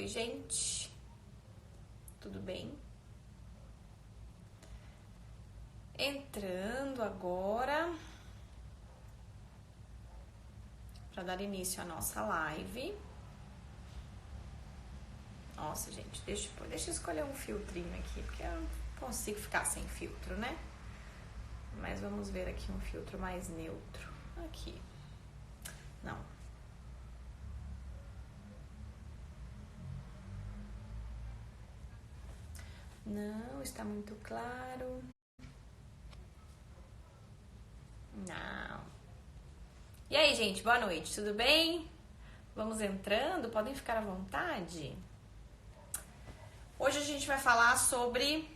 Oi, gente. Tudo bem? Entrando agora para dar início à nossa live. Nossa, gente, deixa eu escolher um filtrinho aqui, porque eu não consigo ficar sem filtro, né? Mas vamos ver aqui um filtro mais neutro. Aqui. Não. Não, está muito claro. Não. E aí, gente, boa noite, tudo bem? Vamos entrando, podem ficar à vontade. Hoje a gente vai falar sobre...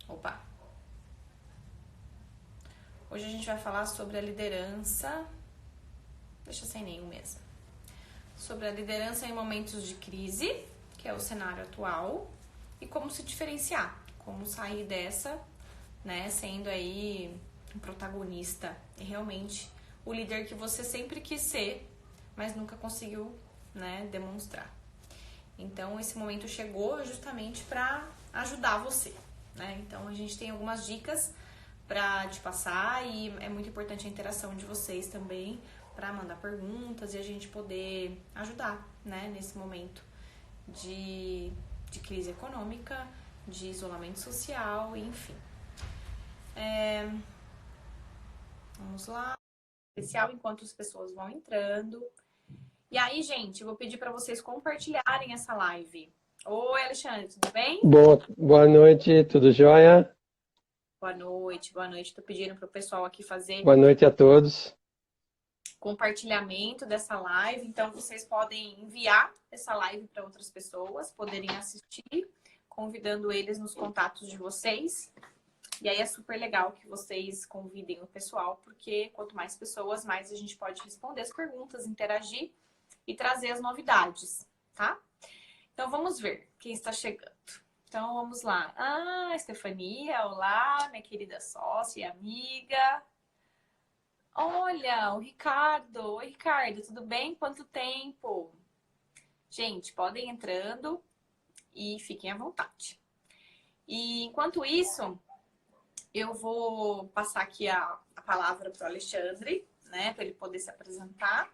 Opa! Hoje a gente vai falar sobre a liderança... Deixa sem nenhum mesmo. Sobre a liderança em momentos de crise, que é o cenário atual, e como se diferenciar, como sair dessa, né, sendo aí um protagonista e realmente o líder que você sempre quis ser, mas nunca conseguiu, né, demonstrar. Então esse momento chegou justamente para ajudar você, né? Então a gente tem algumas dicas para te passar e é muito importante a interação de vocês também para mandar perguntas e a gente poder ajudar, né, nesse momento de crise econômica, de isolamento social, enfim. Vamos lá. Especial enquanto as pessoas vão entrando. E aí, gente, eu vou pedir para vocês compartilharem essa live. Oi, Alexandre, tudo bem? Boa noite, tudo jóia? Boa noite, boa noite. Tô pedindo para o pessoal aqui fazer Boa noite a todos. compartilhamento dessa live. Então, vocês podem enviar essa live para outras pessoas, poderem assistir, convidando eles nos contatos de vocês. E aí é super legal que vocês convidem o pessoal, porque quanto mais pessoas, mais a gente pode responder as perguntas, interagir e trazer as novidades, tá? Então, vamos ver quem está chegando. Então, vamos lá. Ah, Estefania, olá, minha querida sócia e amiga. Olha, o Ricardo. Oi, Ricardo, tudo bem? Quanto tempo? Gente, podem entrando e fiquem à vontade. E enquanto isso, eu vou passar aqui a palavra para o Alexandre, né, para ele poder se apresentar.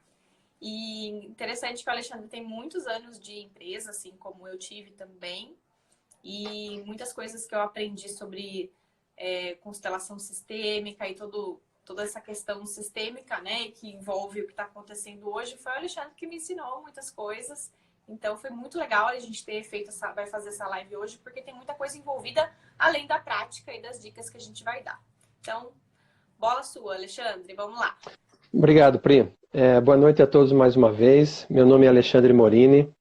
E interessante que o Alexandre tem muitos anos de empresa, assim como eu tive também. E muitas coisas que eu aprendi sobre constelação sistêmica e toda essa questão sistêmica, né, que envolve o que está acontecendo hoje, foi o Alexandre que me ensinou muitas coisas. Então foi muito legal a gente ter feito vai fazer essa live hoje, porque tem muita coisa envolvida além da prática e das dicas que a gente vai dar. Então, bola sua, Alexandre, vamos lá. Obrigado, Pri. Boa noite a todos mais uma vez. Meu nome é Alexandre Morini.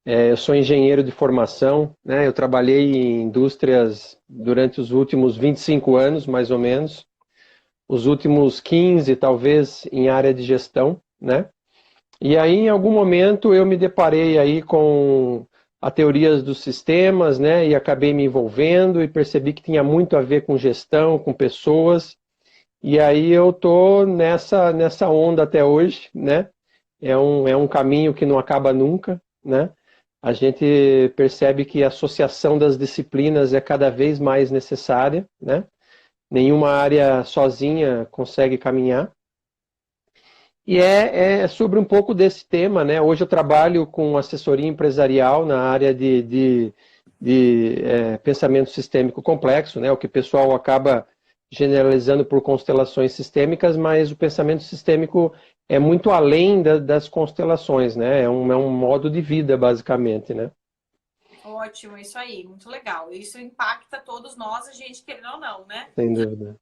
Eu sou engenheiro de formação, né? Eu trabalhei em indústrias durante os últimos 25 anos, mais ou menos. Os últimos 15, talvez, em área de gestão, né? E aí, em algum momento, eu me deparei aí com a teorias dos sistemas, né? E acabei me envolvendo e percebi que tinha muito a ver com gestão, com pessoas. E aí eu tô nessa onda até hoje, né? É um caminho que não acaba nunca, né? A gente percebe que a associação das disciplinas é cada vez mais necessária, né? Nenhuma área sozinha consegue caminhar. E é sobre um pouco desse tema, né? Hoje eu trabalho com assessoria empresarial na área de pensamento sistêmico complexo, né? O que o pessoal acaba generalizando por constelações sistêmicas, mas o pensamento sistêmico é muito além das constelações, né? É um modo de vida, basicamente, né? Ótimo, isso aí, muito legal. Isso impacta todos nós, a gente querendo ou não, né? Sem dúvida.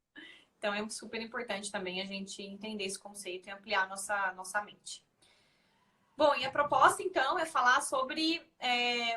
Então é super importante também a gente entender esse conceito e ampliar nossa mente. Bom, e a proposta, então, é falar sobre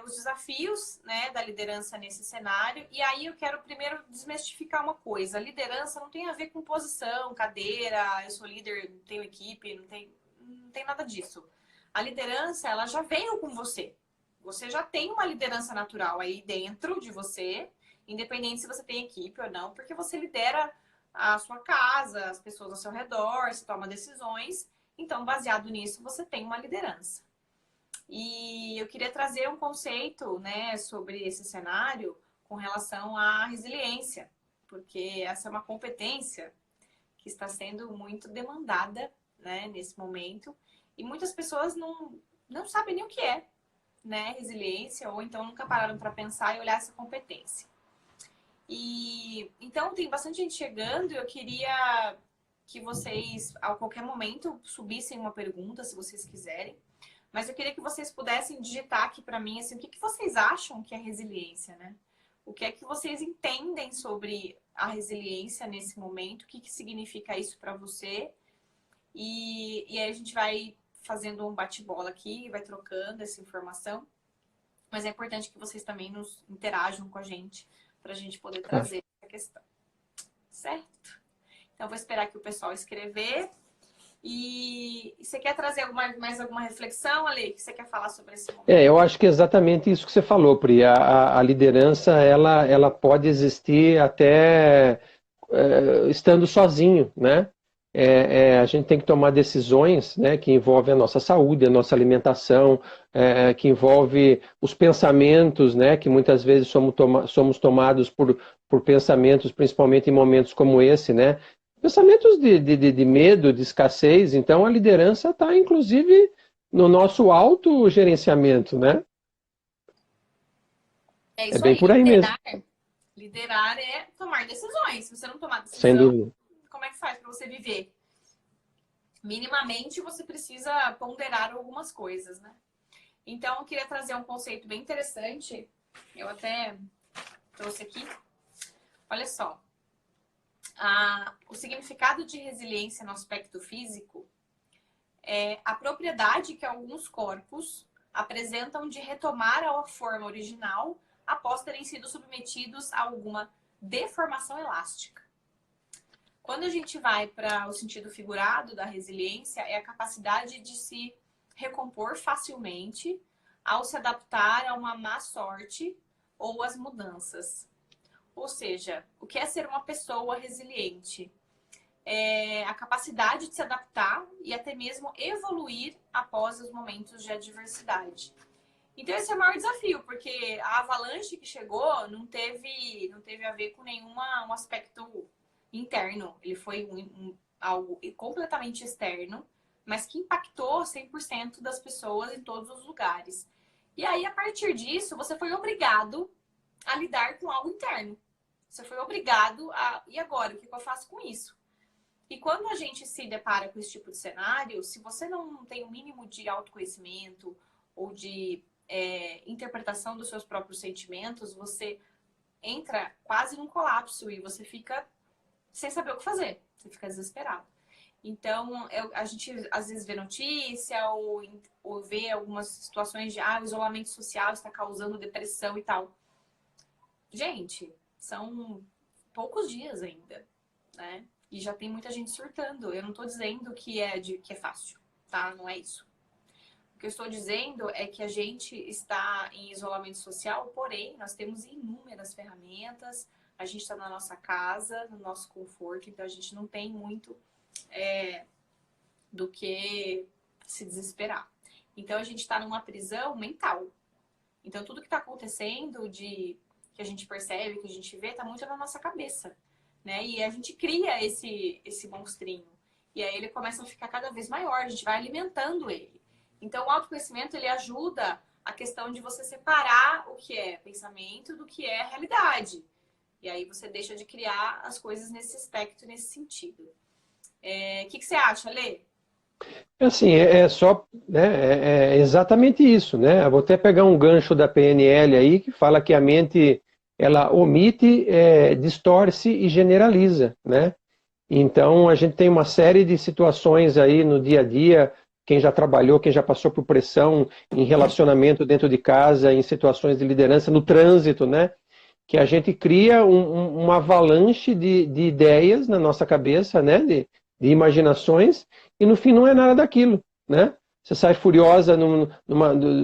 os desafios, né, da liderança nesse cenário. E aí eu quero primeiro desmistificar uma coisa. A liderança não tem a ver com posição, cadeira, eu sou líder, não tenho equipe, não tem nada disso. A liderança, ela já veio com você. Você já tem uma liderança natural aí dentro de você, independente se você tem equipe ou não, porque você lidera a sua casa, as pessoas ao seu redor, você toma decisões. Então, baseado nisso, você tem uma liderança. E eu queria trazer um conceito, né, sobre esse cenário com relação à resiliência, porque essa é uma competência que está sendo muito demandada, né, nesse momento, e muitas pessoas não sabem nem o que é, né, resiliência, ou então nunca pararam para pensar e olhar essa competência. E então tem bastante gente chegando e eu queria que vocês, a qualquer momento, subissem uma pergunta, se vocês quiserem. Mas eu queria que vocês pudessem digitar aqui para mim, assim, o que vocês acham que é resiliência, né? O que é que vocês entendem sobre a resiliência nesse momento? O que significa isso para você? E aí a gente vai fazendo um bate-bola aqui, vai trocando essa informação. Mas é importante que vocês também nos interajam com a gente, para a gente poder trazer essa questão. Certo? Então, eu vou esperar que o pessoal escrever. E você quer trazer mais alguma reflexão, Ale, que você quer falar sobre esse momento? Eu acho que é exatamente isso que você falou, Pri. A liderança, ela pode existir até estando sozinho, né? A gente tem que tomar decisões, né, que envolvem a nossa saúde, a nossa alimentação, que envolve os pensamentos, né, que muitas vezes somos tomados por pensamentos, principalmente em momentos como esse, né? Pensamentos de medo, de escassez. Então, a liderança está, inclusive, no nosso autogerenciamento, né? É isso bem aí. por aí mesmo. Liderar é tomar decisões. Se você não tomar decisão, Sem dúvida. como é que faz para você viver? Minimamente, você precisa ponderar algumas coisas, né? Então, eu queria trazer um conceito bem interessante. Eu até trouxe aqui. Olha só. O significado de resiliência no aspecto físico é a propriedade que alguns corpos apresentam de retomar a forma original após terem sido submetidos a alguma deformação elástica. Quando a gente vai para o sentido figurado da resiliência, é a capacidade de se recompor facilmente ao se adaptar a uma má sorte ou às mudanças. Ou seja, o que é ser uma pessoa resiliente? É a capacidade de se adaptar e até mesmo evoluir após os momentos de adversidade. Então esse é o maior desafio, porque a avalanche que chegou não teve a ver com um aspecto interno. Ele foi algo completamente externo, mas que impactou 100% das pessoas em todos os lugares. E aí, a partir disso, você foi obrigado a lidar com algo interno. Você foi obrigado a... E agora? O que eu faço com isso? E quando a gente se depara com esse tipo de cenário, se você não tem o mínimo de autoconhecimento ou de interpretação dos seus próprios sentimentos, você entra quase num colapso e você fica sem saber o que fazer. Você fica desesperado. Então, a gente às vezes vê notícia ou vê algumas situações de o isolamento social está causando depressão e tal. Gente, são poucos dias ainda, né? E já tem muita gente surtando. Eu não estou dizendo que é fácil, tá? Não é isso. O que eu estou dizendo é que a gente está em isolamento social, porém, nós temos inúmeras ferramentas, a gente está na nossa casa, no nosso conforto, então a gente não tem muito do que se desesperar. Então a gente está numa prisão mental. Então tudo que está acontecendo, que a gente percebe, que a gente vê, está muito na nossa cabeça, né? E a gente cria esse monstrinho. E aí ele começa a ficar cada vez maior, a gente vai alimentando ele. Então o autoconhecimento, ele ajuda a questão de você separar o que é pensamento do que é realidade. E aí você deixa de criar as coisas nesse aspecto, nesse sentido. O que você acha, Lê? Assim, é exatamente isso, né? Eu vou até pegar um gancho da PNL aí, que fala que a mente, ela omite, distorce e generaliza, né? Então, a gente tem uma série de situações aí no dia a dia, quem já trabalhou, quem já passou por pressão em relacionamento dentro de casa, em situações de liderança, no trânsito, né? Que a gente cria uma avalanche de ideias na nossa cabeça, né? De imaginações, e no fim não é nada daquilo, né? Você sai furiosa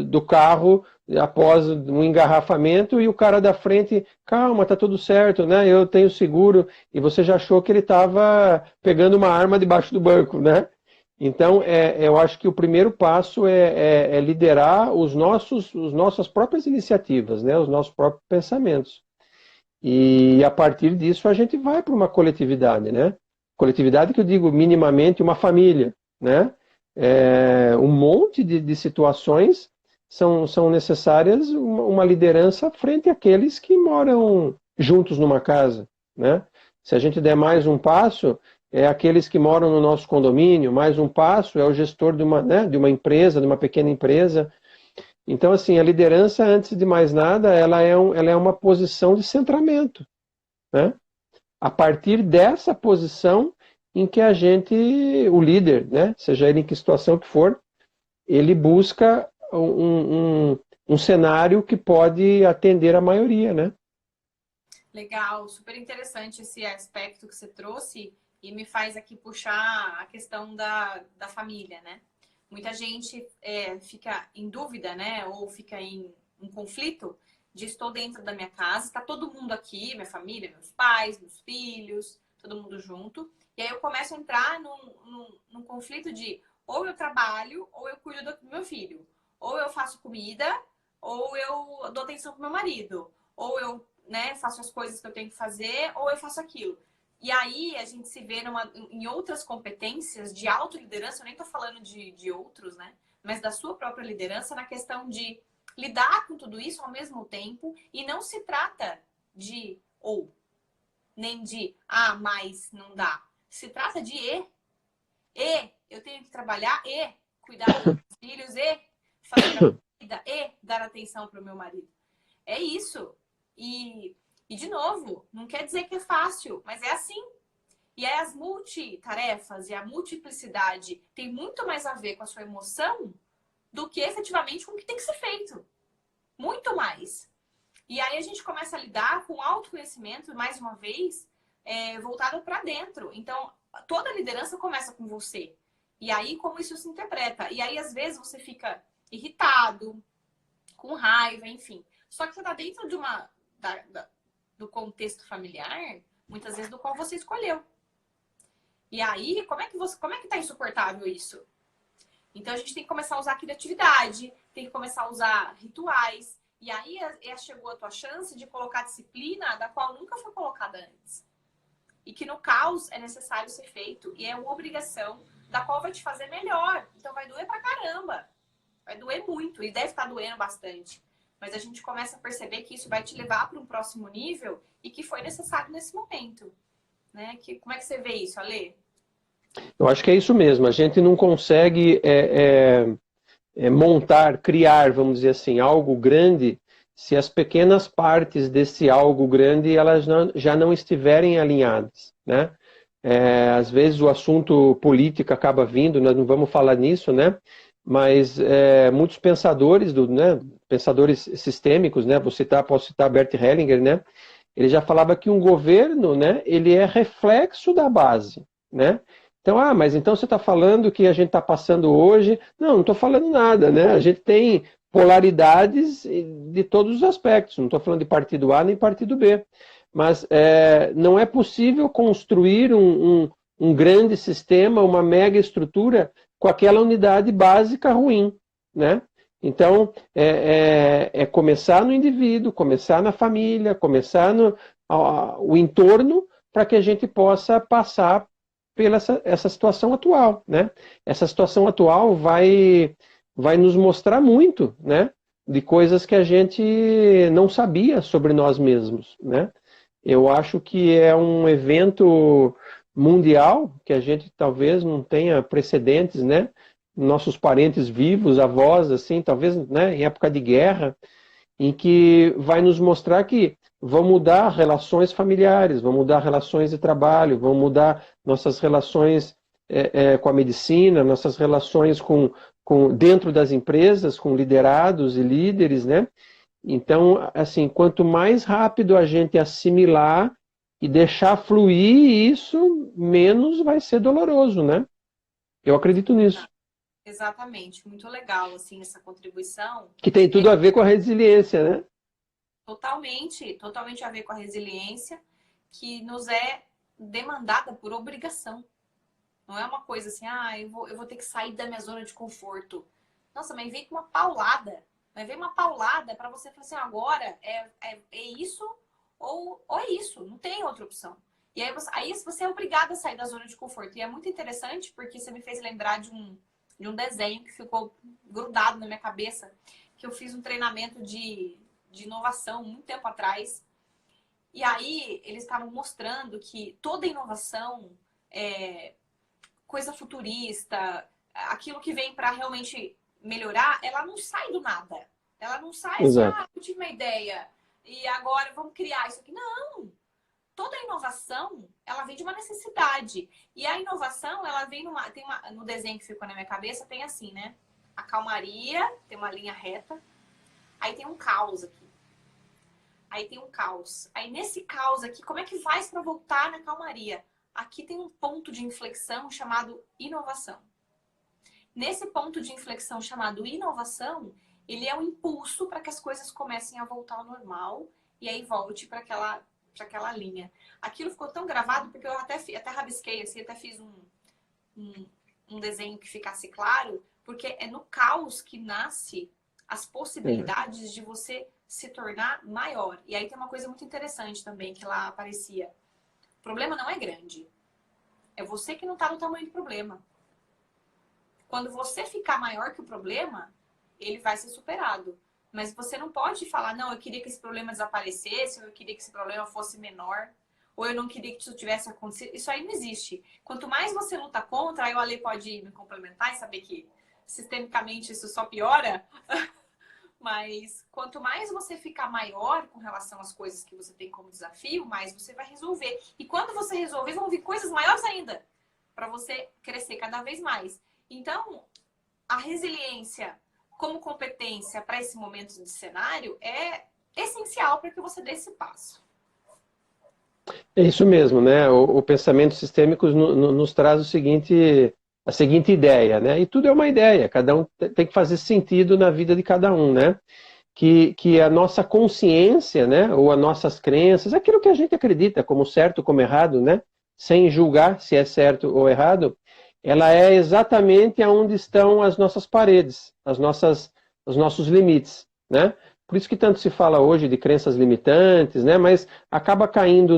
do carro após um engarrafamento e o cara da frente, calma, tá tudo certo, né? Eu tenho seguro, e você já achou que ele estava pegando uma arma debaixo do banco, né? Então, eu acho que o primeiro passo é liderar as nossas próprias iniciativas, né? Os nossos próprios pensamentos. E a partir disso a gente vai para uma coletividade, né? Coletividade que eu digo minimamente uma família, né? Um monte de situações são necessárias uma liderança frente àqueles que moram juntos numa casa, né? Se a gente der mais um passo, é aqueles que moram no nosso condomínio, mais um passo é o gestor né, de uma empresa, de uma pequena empresa. Então, assim, a liderança, antes de mais nada, ela é uma posição de centramento, né? A partir dessa posição em que a gente, o líder, né, seja ele em que situação que for, ele busca um cenário que pode atender a maioria, né? Legal, super interessante esse aspecto que você trouxe e me faz aqui puxar a questão da família, né? Muita gente fica em dúvida, né? Ou fica em um conflito de estou dentro da minha casa, está todo mundo aqui, minha família, meus pais, meus filhos, todo mundo junto. E aí eu começo a entrar num conflito de ou eu trabalho ou eu cuido do meu filho. Ou eu faço comida, ou eu dou atenção pro meu marido. Ou eu, né, faço as coisas que eu tenho que fazer, ou eu faço aquilo. E aí a gente se vê em outras competências de autoliderança, eu nem tô falando de outros, né? Mas da sua própria liderança na questão de lidar com tudo isso ao mesmo tempo. E não se trata de ou, nem de mas não dá. Se trata de eu tenho que trabalhar, cuidar dos meus filhos, fazer a vida, dar atenção para o meu marido. É isso. E, de novo, não quer dizer que é fácil, mas é assim. E aí as multitarefas e a multiplicidade tem muito mais a ver com a sua emoção do que efetivamente com o que tem que ser feito. Muito mais. E aí a gente começa a lidar com autoconhecimento, mais uma vez, voltado para dentro. Então, toda a liderança começa com você. E aí, como isso se interpreta? E aí, às vezes, você fica irritado, com raiva, enfim. Só que você está dentro de do contexto familiar, muitas vezes do qual você escolheu. E aí, como é que tá insuportável isso? Então, a gente tem que começar a usar criatividade, tem que começar a usar rituais. E aí, chegou a tua chance de colocar disciplina da qual nunca foi colocada antes. E que no caos é necessário ser feito. E é uma obrigação da qual vai te fazer melhor. Então, vai doer pra caramba. Vai doer muito. E deve estar doendo bastante. Mas a gente começa a perceber que isso vai te levar para um próximo nível e que foi necessário nesse momento. Né? Como é que você vê isso, Ale? Eu acho que é isso mesmo. A gente não consegue montar, criar, vamos dizer assim, algo grande se as pequenas partes desse algo grande elas já não estiverem alinhadas, né? Às vezes o assunto político acaba vindo, nós não vamos falar nisso, né? Mas muitos pensadores, né, pensadores sistêmicos, né? Posso citar Bert Hellinger, né? Ele já falava que um governo, né, ele é reflexo da base, né? Então, mas então você está falando que a gente está passando hoje? Não estou falando nada, né? A gente tem polaridades de todos os aspectos. Não estou falando de partido A nem partido B. Mas não é possível construir um grande sistema, uma mega estrutura com aquela unidade básica ruim, né? Então, começar no indivíduo, começar na família, começar o entorno, para que a gente possa passar pela essa situação atual, né? Essa situação atual vai nos mostrar muito, né? De coisas que a gente não sabia sobre nós mesmos, né? Eu acho que é um evento mundial que a gente talvez não tenha precedentes, né? Nossos parentes vivos, avós, assim, talvez, né, em época de guerra, em que vai nos mostrar que vão mudar relações familiares, vão mudar relações de trabalho, vão mudar nossas relações com a medicina, nossas relações dentro das empresas, com liderados e líderes, né? Então, assim, quanto mais rápido a gente assimilar e deixar fluir isso, menos vai ser doloroso, né? Eu acredito nisso. Exatamente, muito legal, assim, essa contribuição. Que tem tudo a ver com a resiliência, né? Totalmente a ver com a resiliência, que nos é demandada por obrigação. Não é uma coisa assim, eu vou ter que sair da minha zona de conforto. Nossa, mas vem com uma paulada. Mas vem uma paulada para você falar assim, agora é isso ou é isso. Não tem outra opção. E aí você é obrigado a sair da zona de conforto. E é muito interessante porque você me fez lembrar de um desenho que ficou grudado na minha cabeça, que eu fiz um treinamento de inovação muito tempo atrás. E aí eles estavam mostrando que toda inovação, coisa futurista, aquilo que vem para realmente melhorar, ela não sai do nada. Ela não sai assim, Exato. eu tive uma ideia e agora vamos criar isso aqui. Não! Toda inovação, ela vem de uma necessidade. E a inovação, ela vem no desenho que ficou na minha cabeça, tem assim, né? A calmaria, tem uma linha reta. Aí tem um caos aqui. Aí tem um caos. Aí nesse caos aqui, como é que faz para voltar na calmaria? Aqui tem um ponto de inflexão chamado inovação. Nesse ponto de inflexão chamado inovação, ele é um impulso para que as coisas comecem a voltar ao normal e aí volte para aquela linha. Aquilo ficou tão gravado porque eu até rabisquei, assim, até fiz um desenho que ficasse claro, porque é no caos que nasce as possibilidades de você se tornar maior. E aí tem uma coisa muito interessante também que lá aparecia. O problema não é grande. É você que não está no tamanho do problema. Quando você ficar maior que o problema, ele vai ser superado. Mas você não pode falar, não, eu queria que esse problema desaparecesse, ou eu queria que esse problema fosse menor, ou eu não queria que isso tivesse acontecido. Isso aí não existe. Quanto mais você luta contra, aí o Ale pode me complementar e saber que sistemicamente isso só piora. Mas quanto mais você ficar maior com relação às coisas que você tem como desafio, mais você vai resolver. E quando você resolver, vão vir coisas maiores ainda para você crescer cada vez mais. Então, a resiliência como competência para esse momento de cenário é essencial para que você dê esse passo. É isso mesmo, né? O pensamento sistêmico nos traz a seguinte ideia, né? E tudo é uma ideia, cada um tem que fazer sentido na vida de cada um, né? Que a nossa consciência, né? Ou as nossas crenças, aquilo que a gente acredita como certo, como errado, né? Sem julgar se é certo ou errado, ela é exatamente aonde estão as nossas paredes, os nossos limites, né? Por isso que tanto se fala hoje de crenças limitantes, né? Mas acaba caindo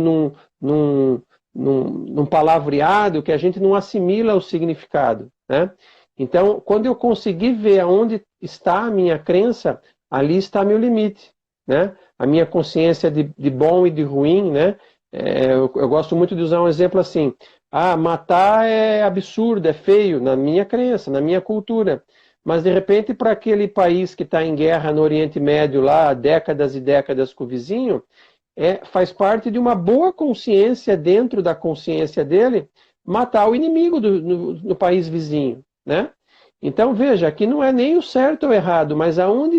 num palavreado que a gente não assimila o significado, né? Então, quando eu conseguir ver aonde está a minha crença, ali está meu limite, né? A minha consciência de bom e de ruim, né? Eu gosto muito de usar um exemplo assim, matar é absurdo, é feio, na minha crença, na minha cultura. Mas, de repente, para aquele país que está em guerra no Oriente Médio, lá há décadas e décadas com o vizinho, faz parte de uma boa consciência dentro da consciência dele matar o inimigo no país vizinho, né? Então, veja, aqui não é nem o certo ou o errado, mas onde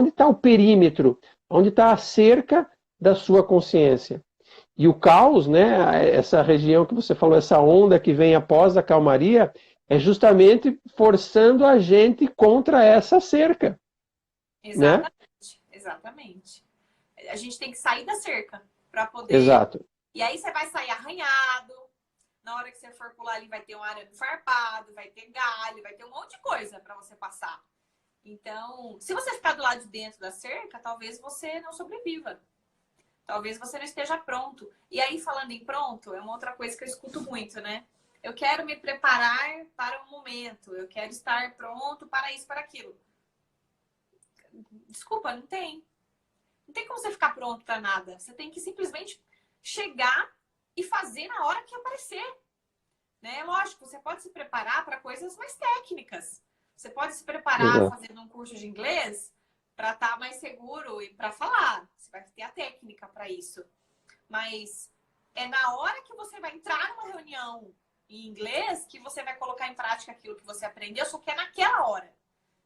está o perímetro, onde está a cerca da sua consciência. E o caos, né, essa região que você falou, essa onda que vem após a calmaria, é justamente forçando a gente contra essa cerca, né? Exatamente, exatamente. A gente tem que sair da cerca para poder. Exato. E aí você vai sair arranhado. Na hora que você for pular ali, vai ter um arame farpado, vai ter galho, vai ter um monte de coisa para você passar. Então, se você ficar do lado de dentro da cerca, talvez você não sobreviva. Talvez você não esteja pronto. E aí, falando em pronto, é uma outra coisa que eu escuto muito, né? Eu quero me preparar para o momento. Eu quero estar pronto para isso, para aquilo. Desculpa, não tem. Não tem como você ficar pronto para nada. Você tem que simplesmente chegar e fazer na hora que aparecer. Né? Lógico, você pode se preparar para coisas mais técnicas. Você pode se preparar Exato. fazendo um curso de inglês para estar mais seguro e para falar. Você vai ter a técnica para isso. Mas é na hora que você vai entrar numa reunião em inglês que você vai colocar em prática aquilo que você aprendeu, só que é naquela hora.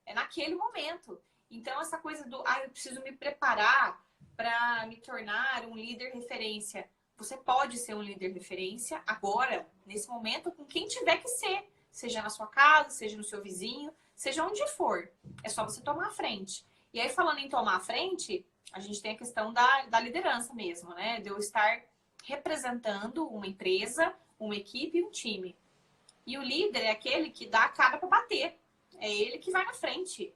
É naquele momento. Então, essa coisa do, eu preciso me preparar para me tornar um líder referência. Você pode ser um líder referência agora, nesse momento, com quem tiver que ser. Seja na sua casa, seja no seu vizinho, seja onde for. É só você tomar a frente. E aí, falando em tomar a frente, a gente tem a questão da liderança mesmo, né? De eu estar representando uma empresa, uma equipe e um time. E o líder é aquele que dá a cara para bater. É ele que vai na frente.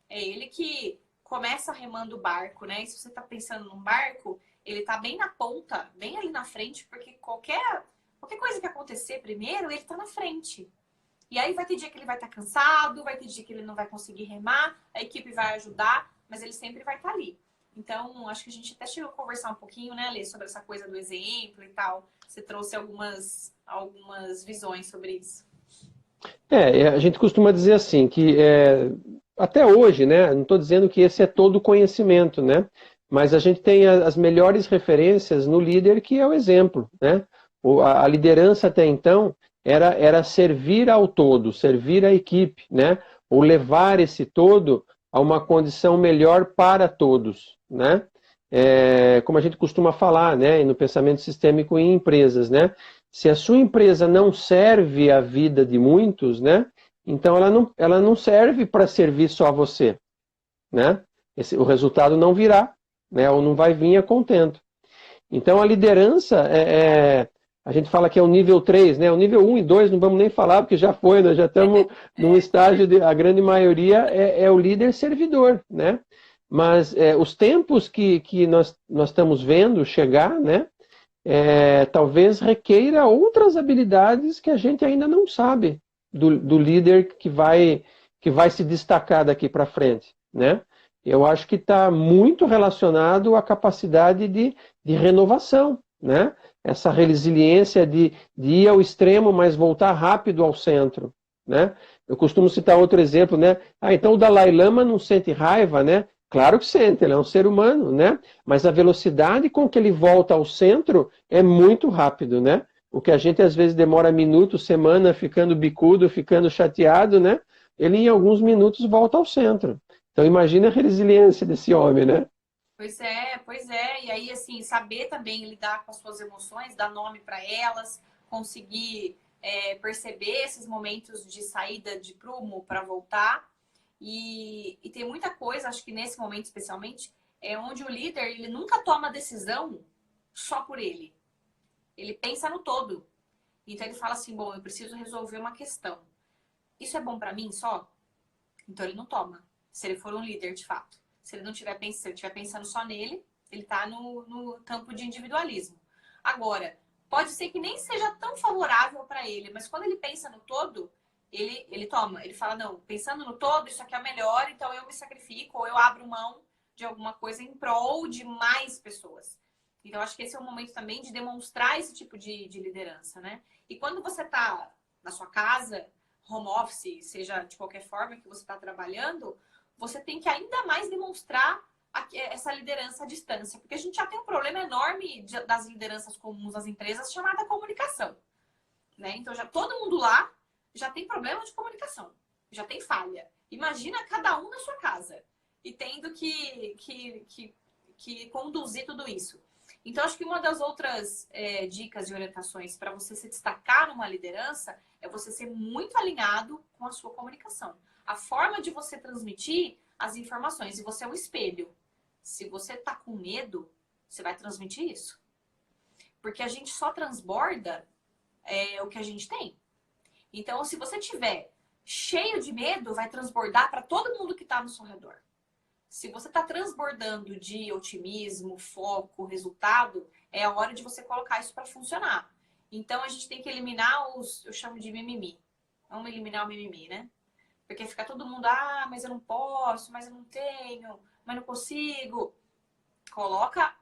É ele que começa remando o barco, né? E se você está pensando num barco, ele está bem na ponta, bem ali na frente, porque qualquer coisa que acontecer primeiro, ele está na frente. E aí vai ter dia que ele vai estar cansado, vai ter dia que ele não vai conseguir remar, a equipe vai ajudar, mas ele sempre vai estar ali. Então, acho que a gente até chegou a conversar um pouquinho, né, Lê, sobre essa coisa do exemplo e tal. Você trouxe algumas visões sobre isso. A gente costuma dizer assim, que até hoje, né, não estou dizendo que esse é todo o conhecimento, né, mas a gente tem as melhores referências no líder, que é o exemplo, né. A liderança até então era servir ao todo, servir à equipe, né, ou levar esse todo a uma condição melhor para todos, né. Como a gente costuma falar, né, no pensamento sistêmico em empresas, né, se a sua empresa não serve a vida de muitos, né, então ela não serve para servir só a você, né? O resultado não virá, né, ou não vai vir a contento. Então a liderança, a gente fala que é o nível 3, né? O nível 1 e 2 não vamos nem falar, porque já foi, nós já estamos num estágio, a grande maioria é o líder servidor, né? Mas os tempos que nós estamos vendo chegar, né? Talvez requeira outras habilidades que a gente ainda não sabe do líder que vai se destacar daqui para frente, né? Eu acho que está muito relacionado à capacidade de renovação, né? Essa resiliência de ir ao extremo, mas voltar rápido ao centro, né? Eu costumo citar outro exemplo, né? Então o Dalai Lama não sente raiva, né? Claro que sente, ele é um ser humano, né? Mas a velocidade com que ele volta ao centro é muito rápido, né? O que a gente às vezes demora minutos, semana, ficando bicudo, ficando chateado, né? Ele em alguns minutos volta ao centro. Então imagina a resiliência desse homem, né? Pois é. E aí, assim, saber também lidar com as suas emoções, dar nome para elas, conseguir perceber esses momentos de saída de prumo para voltar. E tem muita coisa, acho que nesse momento especialmente, onde o líder ele nunca toma decisão só por ele. Ele pensa no todo. Então ele fala assim, bom, eu preciso resolver uma questão. Isso é bom para mim só? Então ele não toma, se ele for um líder de fato. Se ele não estiver pensando, se ele estiver pensando só nele, ele está no campo de individualismo. Agora, pode ser que nem seja tão favorável para ele, mas quando ele pensa no todo, ele toma. Ele fala, não, pensando no todo, isso aqui é melhor, então eu me sacrifico ou eu abro mão de alguma coisa em prol de mais pessoas. Então, acho que esse é o momento também de demonstrar esse tipo de liderança, né? E quando você está na sua casa, home office, seja de qualquer forma que você está trabalhando, você tem que ainda mais demonstrar essa liderança à distância. Porque a gente já tem um problema enorme das lideranças comuns das empresas, chamada comunicação, né? Então, já todo mundo lá já tem problema de comunicação, já tem falha. Imagina cada um na sua casa e tendo que conduzir tudo isso. Então, acho que uma das outras dicas e orientações para você se destacar numa liderança é você ser muito alinhado com a sua comunicação. A forma de você transmitir as informações. E você é um espelho. Se você tá com medo, você vai transmitir isso. Porque a gente só transborda o que a gente tem. Então, se você tiver cheio de medo, vai transbordar para todo mundo que está no seu redor. Se você está transbordando de otimismo, foco, resultado, é a hora de você colocar isso para funcionar. Então, a gente tem que eliminar eu chamo de mimimi. Vamos eliminar o mimimi, né? Porque fica todo mundo, mas eu não posso, mas eu não tenho, mas não consigo. Coloca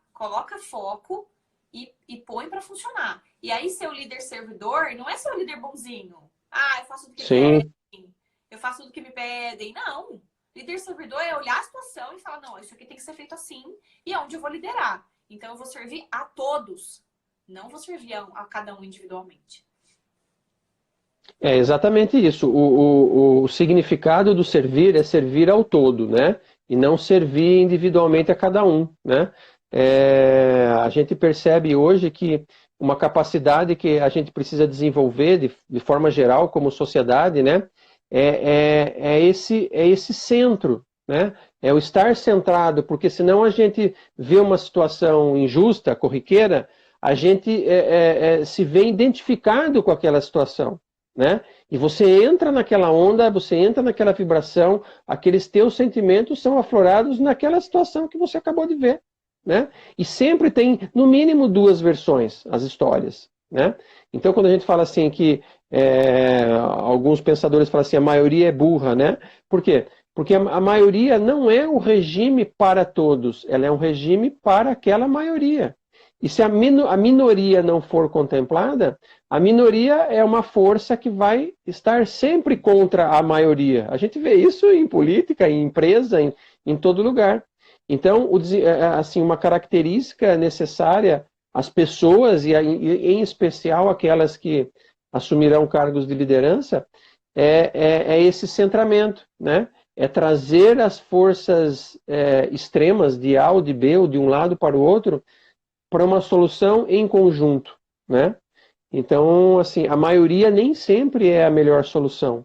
foco e põe para funcionar. E aí, seu líder servidor não é seu líder bonzinho. Eu faço tudo que pedem. Eu faço tudo que me pedem. Não. Líder servidor é olhar a situação e falar, não, isso aqui tem que ser feito assim e é onde eu vou liderar. Então, eu vou servir a todos. Não vou servir a cada um individualmente. É exatamente isso. O significado do servir é servir ao todo, né? E não servir individualmente a cada um, né? A gente percebe hoje que uma capacidade que a gente precisa desenvolver de forma geral como sociedade, né? Esse centro, né? É o estar centrado, porque senão a gente vê uma situação injusta, corriqueira, a gente se vê identificado com aquela situação, né? E você entra naquela onda, você entra naquela vibração, aqueles teus sentimentos são aflorados naquela situação que você acabou de ver, né? E sempre tem, no mínimo, duas versões, as histórias, né? Então, quando a gente fala assim que alguns pensadores falam assim, a maioria é burra, né? Por quê? Porque a maioria não é o regime para todos, ela é um regime para aquela maioria. E se a minoria não for contemplada, a minoria é uma força que vai estar sempre contra a maioria. A gente vê isso em política, em empresa, em todo lugar. Então, assim, uma característica necessária às pessoas, e em especial aquelas que assumirão cargos de liderança, é esse centramento, né? É trazer as forças extremas de A ou de B, ou de um lado para o outro, para uma solução em conjunto, né? Então, assim, a maioria nem sempre é a melhor solução.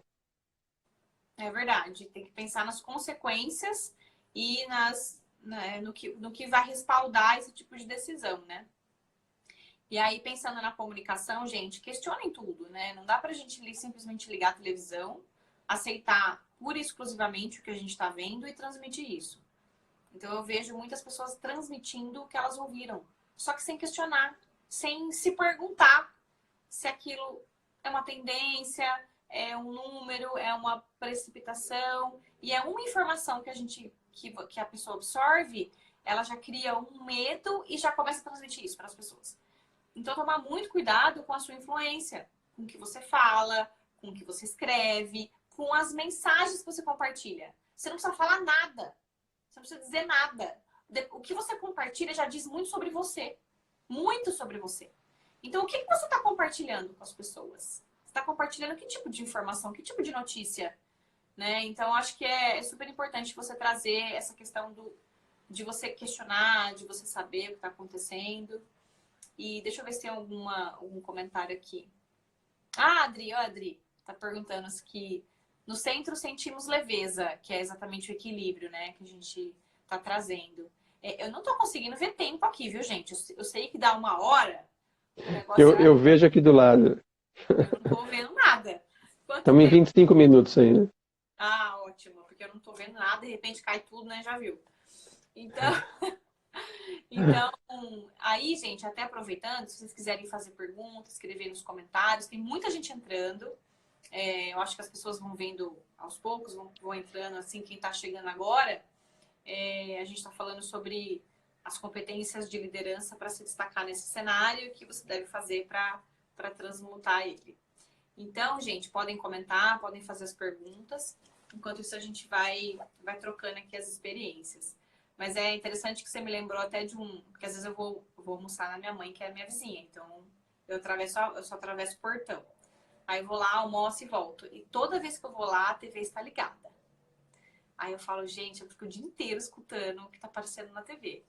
É verdade. Tem que pensar nas consequências e no que vai respaldar esse tipo de decisão, né? E aí, pensando na comunicação, gente, questionem tudo, né? Não dá pra gente simplesmente ligar a televisão, aceitar pura e exclusivamente o que a gente tá vendo e transmitir isso. Então, eu vejo muitas pessoas transmitindo o que elas ouviram, só que sem questionar, sem se perguntar se aquilo é uma tendência, é um número, é uma precipitação, e é uma informação que a pessoa absorve, ela já cria um medo e já começa a transmitir isso para as pessoas. Então, tomar muito cuidado com a sua influência, com o que você fala, com o que você escreve, com as mensagens que você compartilha. Você não precisa falar nada. Você não precisa dizer nada. O que você compartilha já diz muito sobre você. Muito sobre você. Então, o que você está compartilhando com as pessoas? Você está compartilhando que tipo de informação, que tipo de notícia? Né? Então, acho que é super importante você trazer essa questão de você questionar, de você saber o que está acontecendo. E deixa eu ver se tem algum comentário aqui. Adri, tá perguntando que no centro sentimos leveza, que é exatamente o equilíbrio, né, que a gente tá trazendo. Eu não tô conseguindo ver tempo aqui, viu, gente? Eu sei que dá uma hora. O negócio Eu vejo aqui do lado. Eu não tô vendo nada. Estamos em 25 minutos aí, né? Ótimo, porque eu não tô vendo nada, de repente cai tudo, né? Já viu. Então, aí, gente, até aproveitando, se vocês quiserem fazer perguntas, escrever nos comentários, tem muita gente entrando. Eu acho que as pessoas vão vendo aos poucos, vão entrando assim, quem está chegando agora. A gente está falando sobre as competências de liderança para se destacar nesse cenário, que você deve fazer para transmutar ele. Então, gente, podem comentar, podem fazer as perguntas. Enquanto isso, a gente vai trocando aqui as experiências. Mas é interessante que você me lembrou até porque às vezes eu vou almoçar na minha mãe, que é a minha vizinha. Então, eu só atravesso o portão. Aí eu vou lá, almoço e volto. E toda vez que eu vou lá, a TV está ligada. Aí eu falo, gente, eu fico o dia inteiro escutando o que está aparecendo na TV.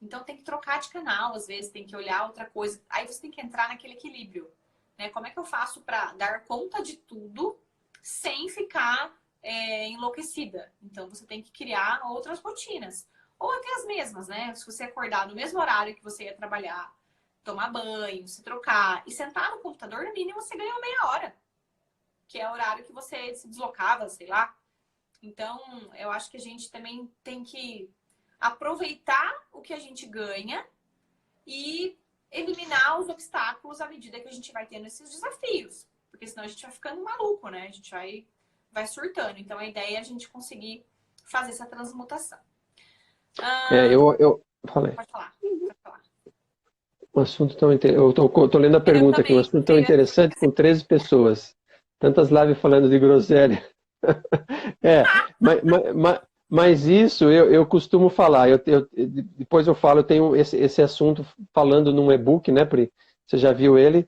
Então, tem que trocar de canal, às vezes, tem que olhar outra coisa. Aí você tem que entrar naquele equilíbrio. Né? Como é que eu faço para dar conta de tudo sem ficar enlouquecida? Então, você tem que criar outras rotinas. Ou até as mesmas, né? Se você acordar no mesmo horário que você ia trabalhar, tomar banho, se trocar e sentar no computador, no mínimo você ganhou meia hora. Que é o horário que você se deslocava, sei lá. Então, eu acho que a gente também tem que aproveitar o que a gente ganha e eliminar os obstáculos à medida que a gente vai tendo esses desafios. Porque senão a gente vai ficando maluco, né? A gente vai surtando. Então, a ideia é a gente conseguir fazer essa transmutação. Eu falei. Pode falar. Um assunto tão interessante. Eu tô lendo a pergunta aqui. Um assunto tão interessante com 13 pessoas. Tantas lives falando de groselha. Mas isso eu costumo falar. Depois eu falo, eu tenho esse assunto falando num e-book, né, Pri? Você já viu ele?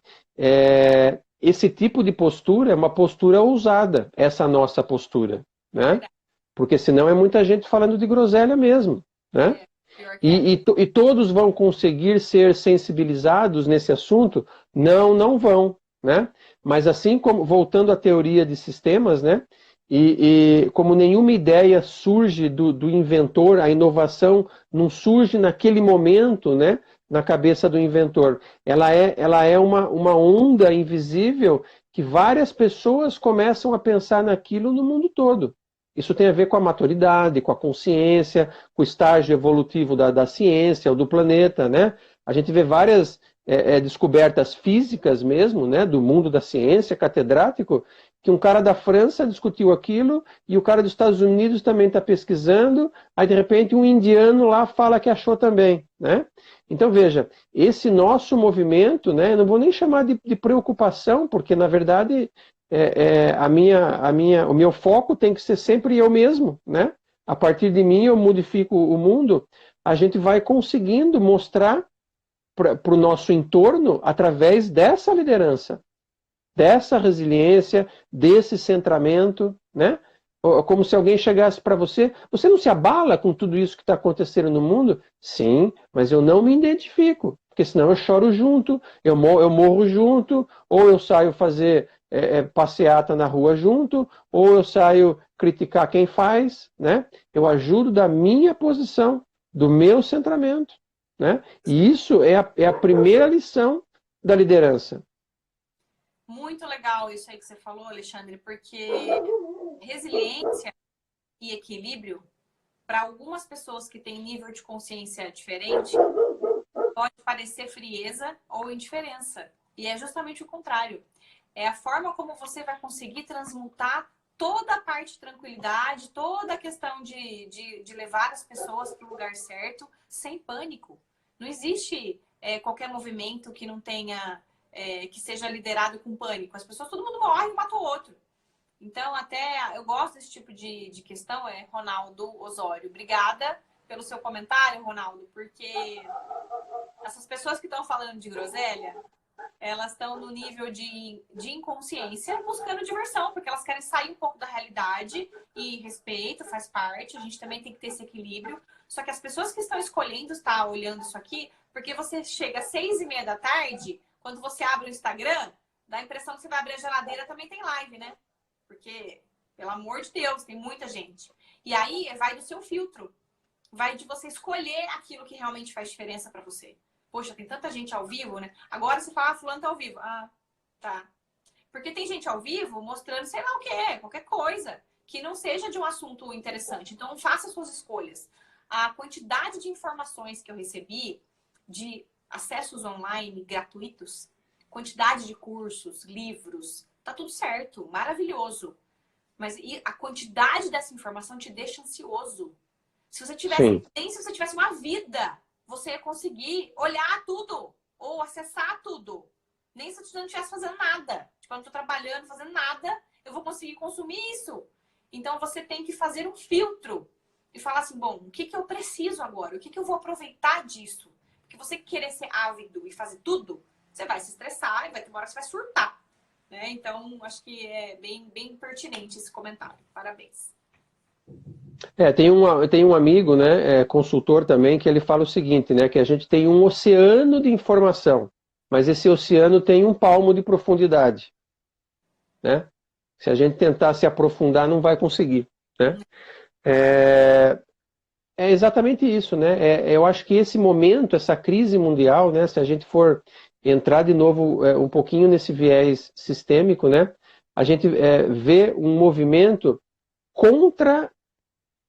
Esse tipo de postura é uma postura ousada, essa nossa postura, né? Porque senão é muita gente falando de groselha mesmo, né? E todos vão conseguir ser sensibilizados nesse assunto? Não vão, né? Mas assim como, voltando à teoria de sistemas, né? E como nenhuma ideia surge do inventor, a inovação não surge naquele momento, né? Na cabeça do inventor. Ela é uma onda invisível que várias pessoas começam a pensar naquilo no mundo todo. Isso tem a ver com a maturidade, com a consciência, com o estágio evolutivo da ciência ou do planeta, né? A gente vê várias descobertas físicas mesmo, né, do mundo da ciência, catedrático, que um cara da França discutiu aquilo e o cara dos Estados Unidos também está pesquisando, aí de repente um indiano lá fala que achou também, né? Então veja, esse nosso movimento, né, eu não vou nem chamar de preocupação, porque na verdade o meu foco tem que ser sempre eu mesmo, né? A partir de mim eu modifico o mundo, a gente vai conseguindo mostrar para o nosso entorno através dessa liderança, dessa resiliência, desse centramento, né? Como se alguém chegasse para você, você não se abala com tudo isso que está acontecendo no mundo? Sim, mas eu não me identifico, porque senão eu choro junto, eu morro junto, ou eu saio fazer passeata na rua junto, ou eu saio criticar quem faz, né? Eu ajudo da minha posição, do meu centramento, né? E isso é a primeira lição da liderança. Muito legal isso aí que você falou, Alexandre, porque resiliência e equilíbrio, para algumas pessoas que têm nível de consciência diferente, pode parecer frieza ou indiferença. E é justamente o contrário. É a forma como você vai conseguir transmutar toda a parte de tranquilidade, toda a questão de levar as pessoas para o lugar certo, sem pânico. Não existe qualquer movimento que não tenha, que seja liderado com pânico. As pessoas, todo mundo morre e mata o outro. Então, até eu gosto desse tipo de questão, Ronaldo Osório. Obrigada pelo seu comentário, Ronaldo, porque essas pessoas que estão falando de groselha, elas estão no nível de inconsciência buscando diversão, porque elas querem sair um pouco da realidade e respeito, faz parte, a gente também tem que ter esse equilíbrio. Só que as pessoas que estão escolhendo estar olhando isso aqui, porque você chega às 6:30 da tarde, quando você abre o Instagram, dá a impressão que você vai abrir a geladeira, também tem live, né? Porque, pelo amor de Deus, tem muita gente. E aí vai do seu filtro, vai de você escolher aquilo que realmente faz diferença para você. Poxa, tem tanta gente ao vivo, né? Agora você fala, fulano tá ao vivo. Ah, tá. Porque tem gente ao vivo mostrando sei lá o que, qualquer coisa, que não seja de um assunto interessante. Então, faça suas escolhas. A quantidade de informações que eu recebi, de acessos online gratuitos, quantidade de cursos, livros, tá tudo certo, maravilhoso. Mas a quantidade dessa informação te deixa ansioso. Se você tivesse, nem se você tivesse uma vida, você ia conseguir olhar tudo ou acessar tudo. Nem se eu não estivesse fazendo nada. Tipo, eu não estou trabalhando, fazendo nada, eu vou conseguir consumir isso. Então, você tem que fazer um filtro e falar assim, bom, o que eu preciso agora? O que eu vou aproveitar disso? Porque você querer ser ávido e fazer tudo, você vai se estressar e vai ter uma hora que você vai surtar. Né? Então, acho que é bem pertinente esse comentário. Parabéns. Tem um amigo, né, consultor também, que ele fala o seguinte, né, que a gente tem um oceano de informação, mas esse oceano tem um palmo de profundidade, né? Se a gente tentar se aprofundar, não vai conseguir, né? É exatamente isso, né? Eu acho que esse momento, essa crise mundial, né, se a gente for entrar de novo um pouquinho nesse viés sistêmico, né, a gente vê um movimento contra,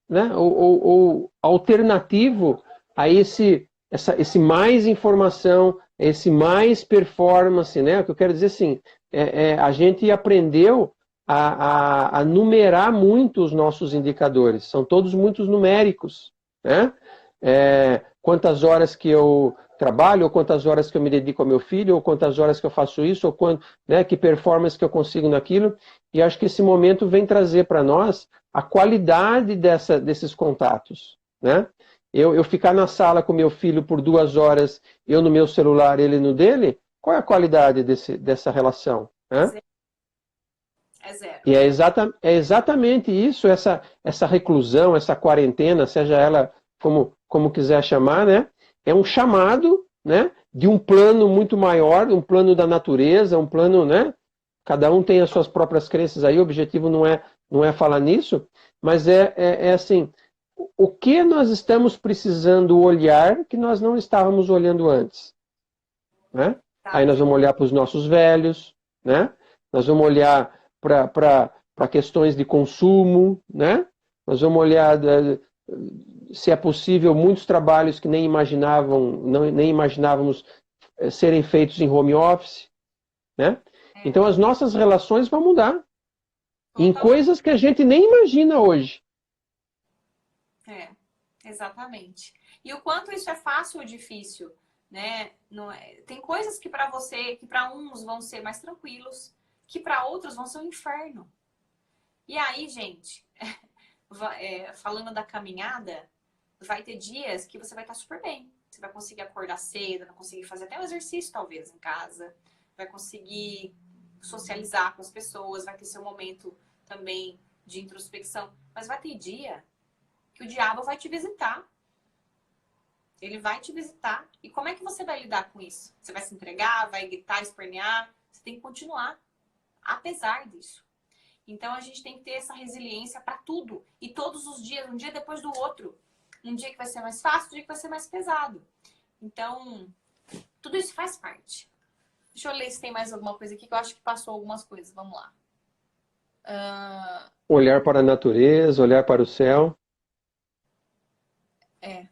né, ou alternativo a esse mais informação, esse mais performance, né? O que eu quero dizer assim, a gente aprendeu a numerar muito os nossos indicadores, são todos muito numéricos, né? Quantas horas que eu trabalho, ou quantas horas que eu me dedico ao meu filho, ou quantas horas que eu faço isso, ou né, que performance que eu consigo naquilo, e acho que esse momento vem trazer para nós a qualidade desses contatos, né? Eu ficar na sala com meu filho por 2 horas, eu no meu celular, ele no dele, qual é a qualidade dessa relação? Né? É zero. E é exatamente isso, essa reclusão, essa quarentena, seja ela como quiser chamar, né? É um chamado, né, de um plano muito maior, um plano da natureza, um plano, né? Cada um tem as suas próprias crenças aí, o objetivo não é falar nisso, mas é assim, o que nós estamos precisando olhar que nós não estávamos olhando antes, né? Aí nós vamos olhar para os nossos velhos, né? nós vamos olhar para questões de consumo, né? Nós vamos olhar se é possível muitos trabalhos que nem imaginávamos serem feitos em home office, né? Então as nossas relações vão mudar em coisas que a gente nem imagina hoje. Exatamente. E o quanto isso é fácil ou difícil, né? Não é... Tem coisas que para você, que para uns vão ser mais tranquilos, que para outros vão ser um inferno. E aí, gente, falando da caminhada, vai ter dias que você vai estar super bem. Você vai conseguir acordar cedo, vai conseguir fazer até um exercício, talvez, em casa. Vai conseguir socializar com as pessoas, vai ter seu momento também de introspecção. Mas vai ter dia que o diabo vai te visitar. Ele vai te visitar. E como é que você vai lidar com isso? Você vai se entregar, vai gritar, espernear? Você tem que continuar, apesar disso. Então, a gente tem que ter essa resiliência para tudo. E todos os dias, um dia depois do outro. Um dia que vai ser mais fácil, um dia que vai ser mais pesado. Então, tudo isso faz parte. Deixa eu ler se tem mais alguma coisa aqui, que eu acho que passou algumas coisas. Vamos lá. Olhar para a natureza, olhar para o céu. Peraí.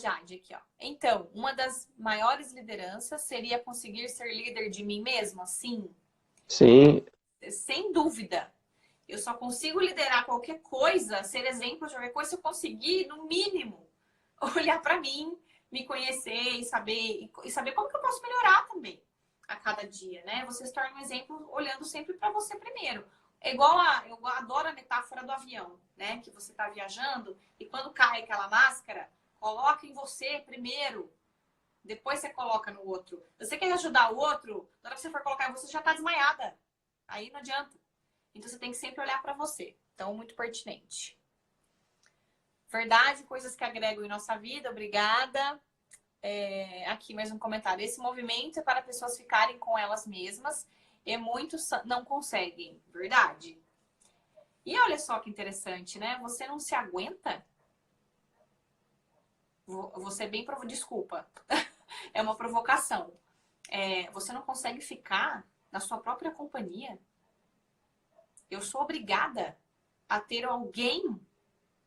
Jade, aqui, ó. Então, uma das maiores lideranças seria conseguir ser líder de mim mesma? Sim. Sim. Sem dúvida. Eu só consigo liderar qualquer coisa, ser exemplo de qualquer coisa, se eu conseguir, no mínimo, olhar para mim, me conhecer e saber como que eu posso melhorar também a cada dia, né? Você se torna um exemplo olhando sempre para você primeiro. É igual eu adoro a metáfora do avião, né? Que você tá viajando e quando cai aquela máscara, coloca em você primeiro. Depois você coloca no outro. Você quer ajudar o outro, na hora que você for colocar em você, já tá desmaiada. Aí não adianta. Então você tem que sempre olhar para você. Então, muito pertinente. Verdade, coisas que agregam em nossa vida. Obrigada. Aqui mais um comentário. Esse movimento é para pessoas ficarem com elas mesmas e muitos não conseguem. Verdade. E olha só que interessante, né? Você não se aguenta? Vou ser bem... Desculpa. É uma provocação. Você não consegue ficar na sua própria companhia? Eu sou obrigada a ter alguém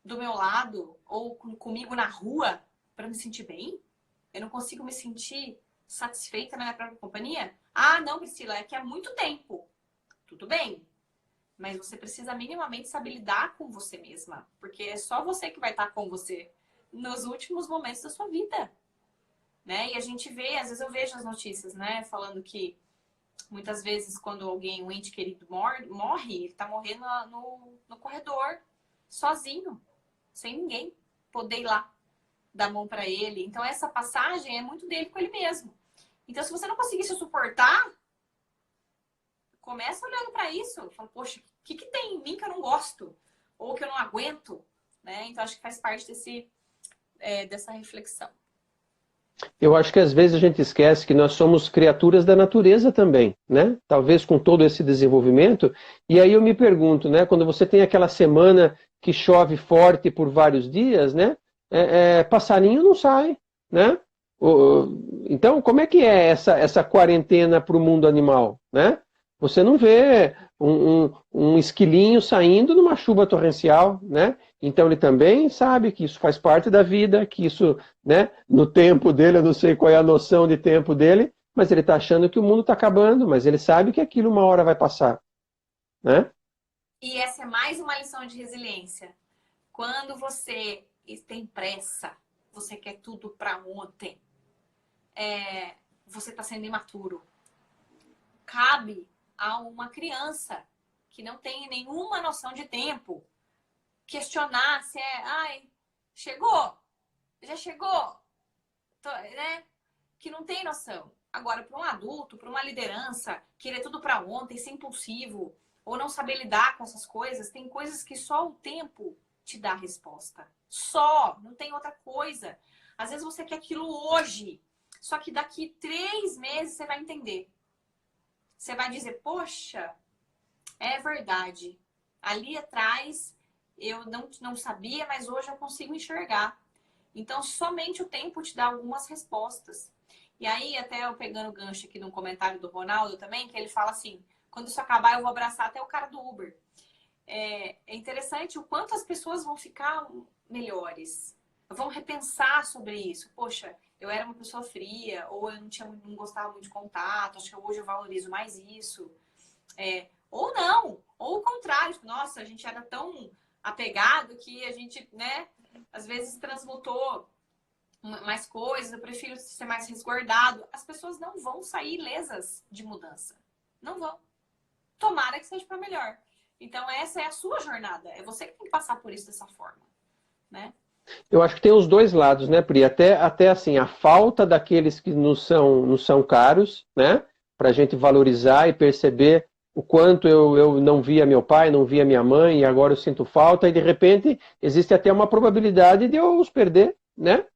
do meu lado ou comigo na rua para me sentir bem? Eu não consigo me sentir satisfeita na minha própria companhia? Ah, não, Priscila, é que é muito tempo. Tudo bem. Mas você precisa minimamente saber lidar com você mesma. Porque é só você que vai estar com você nos últimos momentos da sua vida. Né? E a gente vê, às vezes eu vejo as notícias, né? Falando que muitas vezes quando um ente querido morre, ele tá morrendo no corredor, sozinho, sem ninguém poder ir lá dar mão para ele. Então essa passagem é muito dele com ele mesmo. Então se você não conseguir se suportar, começa olhando para isso. Fala, poxa, o que tem em mim que eu não gosto? Ou que eu não aguento? Né? Então acho que faz parte dessa reflexão. Eu acho que às vezes a gente esquece que nós somos criaturas da natureza também, né? Talvez com todo esse desenvolvimento. E aí eu me pergunto, né? Quando você tem aquela semana que chove forte por vários dias, né? Passarinho não sai, né? Então, como é que é essa quarentena para o mundo animal, né? Você não vê um esquilinho saindo numa chuva torrencial, né? Então ele também sabe que isso faz parte da vida, que isso, né, no tempo dele, eu não sei qual é a noção de tempo dele, mas ele está achando que o mundo está acabando, mas ele sabe que aquilo uma hora vai passar, né? E essa é mais uma lição de resiliência. Quando você tem pressa, você quer tudo para ontem, você está sendo imaturo. Cabe a uma criança que não tem nenhuma noção de tempo questionar se chegou? Já chegou? Né? Que não tem noção. Agora, para um adulto, para uma liderança, querer tudo para ontem, ser impulsivo, ou não saber lidar com essas coisas, tem coisas que só o tempo te dá a resposta. Só, não tem outra coisa. Às vezes você quer aquilo hoje, só que daqui 3 meses você vai entender. Você vai dizer, poxa, é verdade. Ali atrás eu não sabia, mas hoje eu consigo enxergar. Então, somente o tempo te dá algumas respostas. E aí, até eu pegando o gancho aqui de um comentário do Ronaldo também, que ele fala assim, quando isso acabar eu vou abraçar até o cara do Uber. É interessante o quanto as pessoas vão ficar melhores, vão repensar sobre isso. Poxa, eu era uma pessoa fria, ou eu não gostava muito de contato, acho que hoje eu valorizo mais isso. Ou não, ou o contrário, tipo, nossa, a gente era tão apegado que a gente, né, às vezes transmutou mais coisas, eu prefiro ser mais resguardado. As pessoas não vão sair lesas de mudança. Não vão. Tomara que seja para melhor. Então, essa é a sua jornada. É você que tem que passar por isso dessa forma, né? Eu acho que tem os dois lados, né, Pri? Até assim, a falta daqueles que nos são caros, né? Para a gente valorizar e perceber o quanto eu não via meu pai, não via minha mãe, e agora eu sinto falta, e de repente existe até uma probabilidade de eu os perder, né?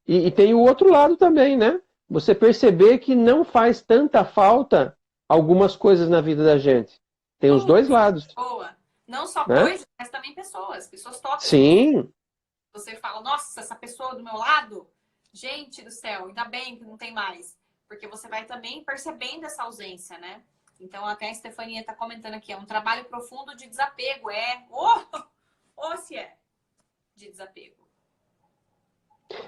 E tem o outro lado também, né? Você perceber que não faz tanta falta algumas coisas na vida da gente. Tem os dois lados, Boa. Não só né? coisas, mas também pessoas. Pessoas tóxicas. Sim, Você fala, nossa, essa pessoa do meu lado, gente do céu, ainda bem que não tem mais. Porque você vai também percebendo essa ausência, né? Então, até a Stefania está comentando aqui, é um trabalho profundo de desapego. Se é de desapego.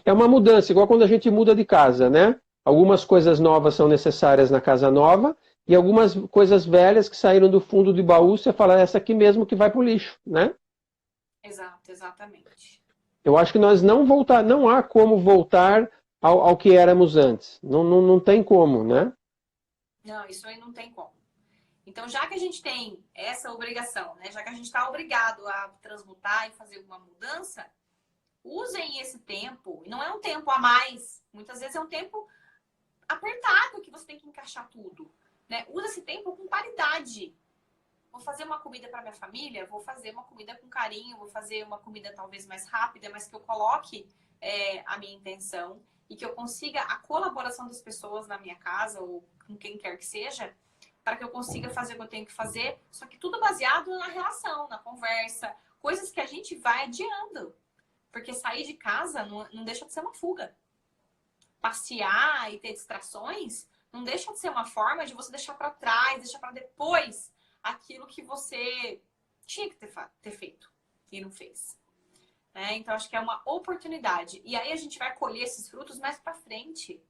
é uma mudança, igual quando a gente muda de casa, né? Algumas coisas novas são necessárias na casa nova e algumas coisas velhas que saíram do fundo do baú, você fala, essa aqui mesmo que vai pro lixo, né? Exato, exatamente. Eu acho que nós não há como voltar ao que éramos antes. Não tem como, né? Não, isso aí não tem como. Então, já que a gente tem essa obrigação, né? Já que a gente está obrigado a transmutar e fazer uma mudança, usem esse tempo. E não é um tempo a mais. Muitas vezes é um tempo apertado que você tem que encaixar tudo, né? Usa esse tempo com qualidade. Vou fazer uma comida para minha família, vou fazer uma comida com carinho, vou fazer uma comida talvez mais rápida, mas que eu coloque a minha intenção e que eu consiga a colaboração das pessoas na minha casa ou com quem quer que seja, para que eu consiga fazer o que eu tenho que fazer, só que tudo baseado na relação, na conversa, coisas que a gente vai adiando. Porque sair de casa não deixa de ser uma fuga. Passear e ter distrações não deixa de ser uma forma de você deixar para trás, deixar para depois aquilo que você tinha que ter feito e não fez. Né? Então, acho que é uma oportunidade. E aí a gente vai colher esses frutos mais para frente.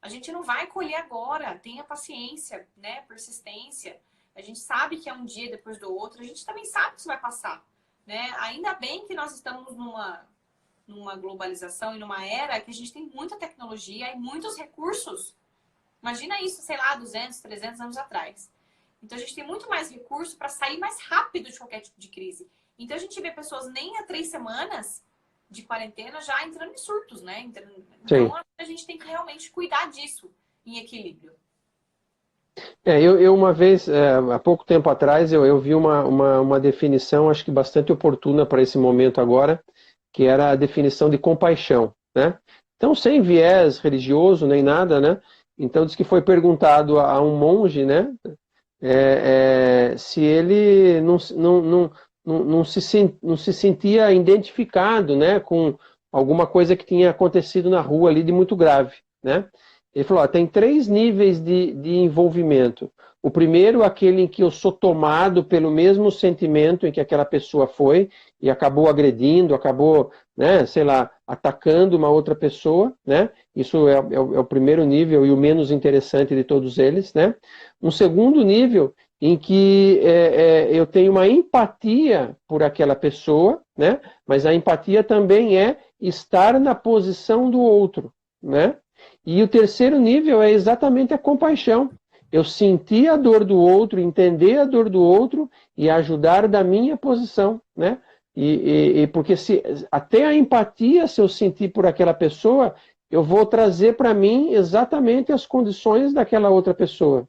A gente não vai colher agora. Tenha paciência, né? Persistência. A gente sabe que é um dia depois do outro. A gente também sabe que isso vai passar. Né? Ainda bem que nós estamos numa globalização e numa era que a gente tem muita tecnologia e muitos recursos. Imagina isso, sei lá, 200, 300 anos atrás. Então, a gente tem muito mais recurso para sair mais rápido de qualquer tipo de crise. Então, a gente vê pessoas nem há 3 semanas de quarentena já entrando em surtos, né? Então, a gente tem que realmente cuidar disso em equilíbrio. Eu uma vez, há pouco tempo atrás, eu vi uma definição, acho que bastante oportuna para esse momento agora, que era a definição de compaixão, né? Então, sem viés religioso nem nada, né? Então, diz que foi perguntado a um monge, né? Se ele não se sentia identificado, né, com alguma coisa que tinha acontecido na rua ali de muito grave, né? Ele falou, tem 3 níveis de envolvimento. O primeiro, aquele em que eu sou tomado pelo mesmo sentimento em que aquela pessoa foi e acabou agredindo, acabou, né, sei lá, atacando uma outra pessoa, né? Isso é o primeiro nível e o menos interessante de todos eles, né? Um segundo nível em que eu tenho uma empatia por aquela pessoa, né? Mas a empatia também é estar na posição do outro, né? E o terceiro nível é exatamente a compaixão. Eu sentir a dor do outro, entender a dor do outro e ajudar da minha posição, né? Porque até a empatia, se eu sentir por aquela pessoa, eu vou trazer para mim exatamente as condições daquela outra pessoa.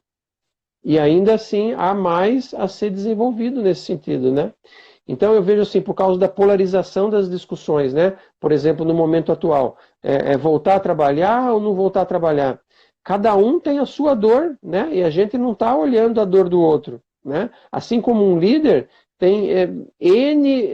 E ainda assim há mais a ser desenvolvido nesse sentido, né? Então eu vejo assim, por causa da polarização das discussões, né? Por exemplo, no momento atual, voltar a trabalhar ou não voltar a trabalhar? Cada um tem a sua dor, né? E a gente não está olhando a dor do outro, né? Assim como um líder tem N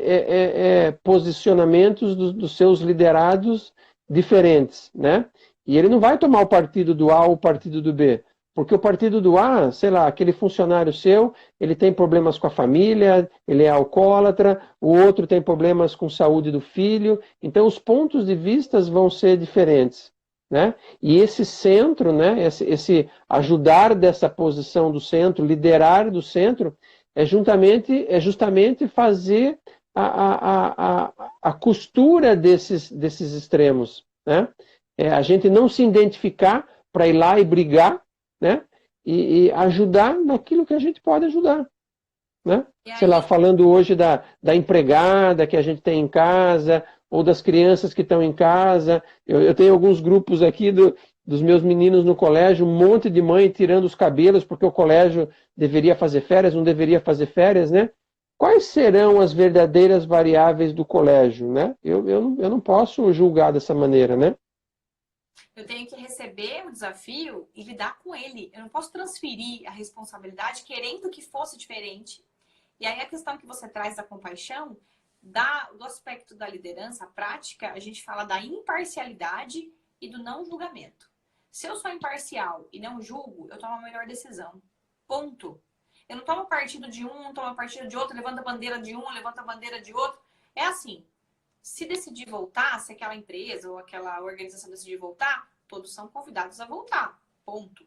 posicionamentos dos seus liderados diferentes, né? E ele não vai tomar o partido do A ou o partido do B. Porque o partido do A, sei lá, aquele funcionário seu, ele tem problemas com a família, ele é alcoólatra, o outro tem problemas com a saúde do filho. Então, os pontos de vista vão ser diferentes, né? E esse centro, né, esse ajudar dessa posição do centro, liderar do centro, é justamente fazer a costura desses extremos, né? A gente não se identificar para ir lá e brigar, né? E ajudar naquilo que a gente pode ajudar, né? Sei lá, falando hoje da empregada que a gente tem em casa, ou das crianças que estão em casa. Eu tenho alguns grupos aqui dos meus meninos no colégio, um monte de mãe tirando os cabelos porque o colégio deveria fazer férias, não deveria fazer férias, né? Quais serão as verdadeiras variáveis do colégio, né? Eu não posso julgar dessa maneira, né? Eu tenho que receber o desafio e lidar com ele. Eu não posso transferir a responsabilidade querendo que fosse diferente. E aí a questão que você traz da compaixão, do aspecto da liderança prática, a gente fala da imparcialidade e do não julgamento. Se eu sou imparcial e não julgo, eu tomo a melhor decisão. Ponto. Eu não tomo partido de um, não tomo partido de outro, levanta a bandeira de um, levanta a bandeira de outro. É assim. Se decidir voltar, se aquela empresa ou aquela organização decidir voltar, todos são convidados a voltar. Ponto.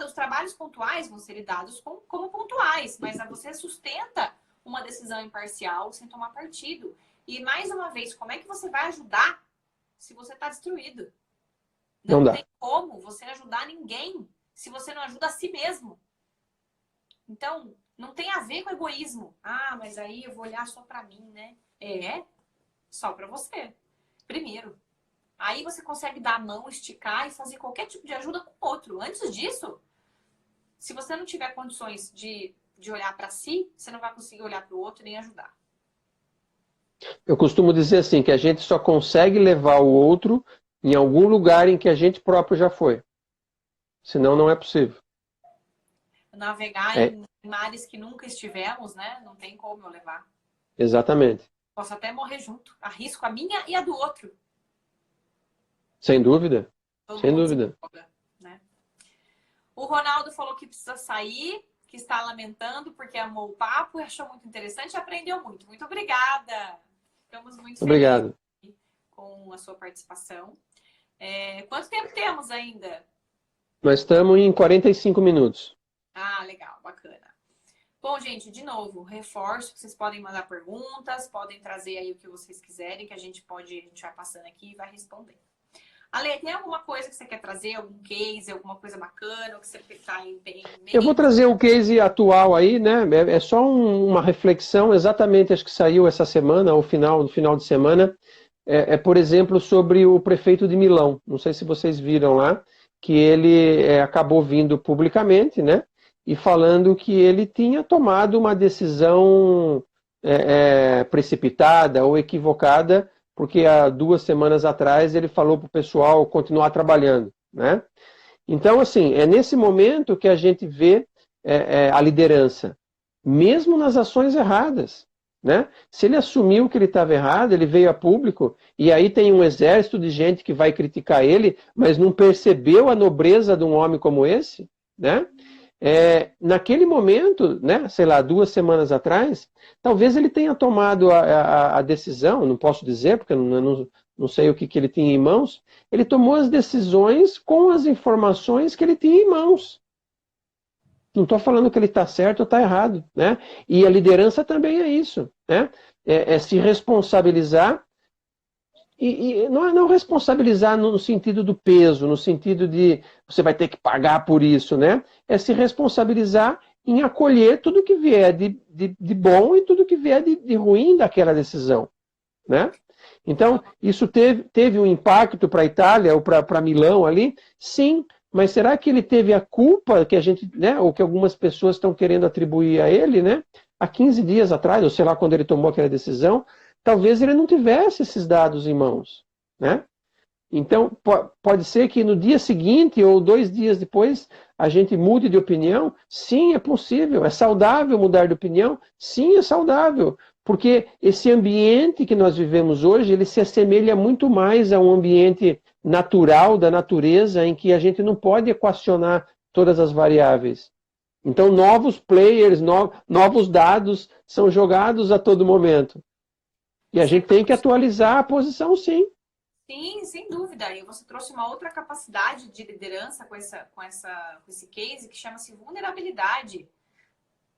Os trabalhos pontuais vão ser lidados como pontuais, mas você sustenta uma decisão imparcial sem tomar partido. E, mais uma vez, como é que você vai ajudar se você está destruído? Não tem como você ajudar ninguém se você não ajuda a si mesmo. Então, não tem a ver com egoísmo. Ah, mas aí eu vou olhar só para mim, né? Só para você. Primeiro. Aí você consegue dar a mão, esticar e fazer qualquer tipo de ajuda com o outro. Antes disso, se você não tiver condições de olhar para si, você não vai conseguir olhar para o outro nem ajudar. Eu costumo dizer assim, que a gente só consegue levar o outro em algum lugar em que a gente próprio já foi. Senão não é possível. Navegar em mares que nunca estivemos, né? Não tem como eu levar. Exatamente. Posso até morrer junto. Arrisco a minha e a do outro. Sem dúvida. Sem dúvida. Né? O Ronaldo falou que precisa sair, que está lamentando porque amou o papo e achou muito interessante e aprendeu muito. Muito obrigada. Ficamos muito felizes com a sua participação. Quanto tempo temos ainda? Nós estamos em 45 minutos. Ah, legal, bacana. Bom, gente, de novo, reforço que vocês podem mandar perguntas, podem trazer aí o que vocês quiserem, que a gente vai passando aqui e vai respondendo. Ale, tem alguma coisa que você quer trazer? Algum case, alguma coisa bacana? Ou que você está em mente? Eu vou trazer um case atual aí, né? É só uma reflexão, exatamente, acho que saiu essa semana, no final de semana. Por exemplo, sobre o prefeito de Milão. Não sei se vocês viram lá, que ele acabou vindo publicamente, né? E falando que ele tinha tomado uma decisão precipitada ou equivocada, porque há 2 semanas atrás ele falou para o pessoal continuar trabalhando, né? Então, assim, é nesse momento que a gente vê a liderança, mesmo nas ações erradas, né? Se ele assumiu que ele estava errado, ele veio a público, e aí tem um exército de gente que vai criticar ele, mas não percebeu a nobreza de um homem como esse, né? Naquele momento, né, sei lá, 2 semanas atrás, talvez ele tenha tomado a decisão, não posso dizer, porque eu não sei o que ele tinha em mãos, ele tomou as decisões com as informações que ele tinha em mãos. Não estou falando que ele está certo ou está errado, né? E a liderança também é isso, né? Se responsabilizar, e não responsabilizar no sentido do peso, no sentido de você vai ter que pagar por isso, né? É se responsabilizar em acolher tudo que vier de bom e tudo que vier de ruim daquela decisão, né? Então, isso teve um impacto para a Itália ou para Milão ali? Sim, mas será que ele teve a culpa que a gente, né, ou que algumas pessoas estão querendo atribuir a ele, né? Há 15 dias atrás, ou sei lá, quando ele tomou aquela decisão, talvez ele não tivesse esses dados em mãos, né? Então, pode ser que no dia seguinte ou 2 dias depois a gente mude de opinião. Sim, é possível. É saudável mudar de opinião? Sim, é saudável. Porque esse ambiente que nós vivemos hoje, ele se assemelha muito mais a um ambiente natural da natureza em que a gente não pode equacionar todas as variáveis. Então, novos players, novos dados são jogados a todo momento. E a gente tem que atualizar a posição, sim. Sim, sem dúvida. E você trouxe uma outra capacidade de liderança com esse case que chama-se vulnerabilidade.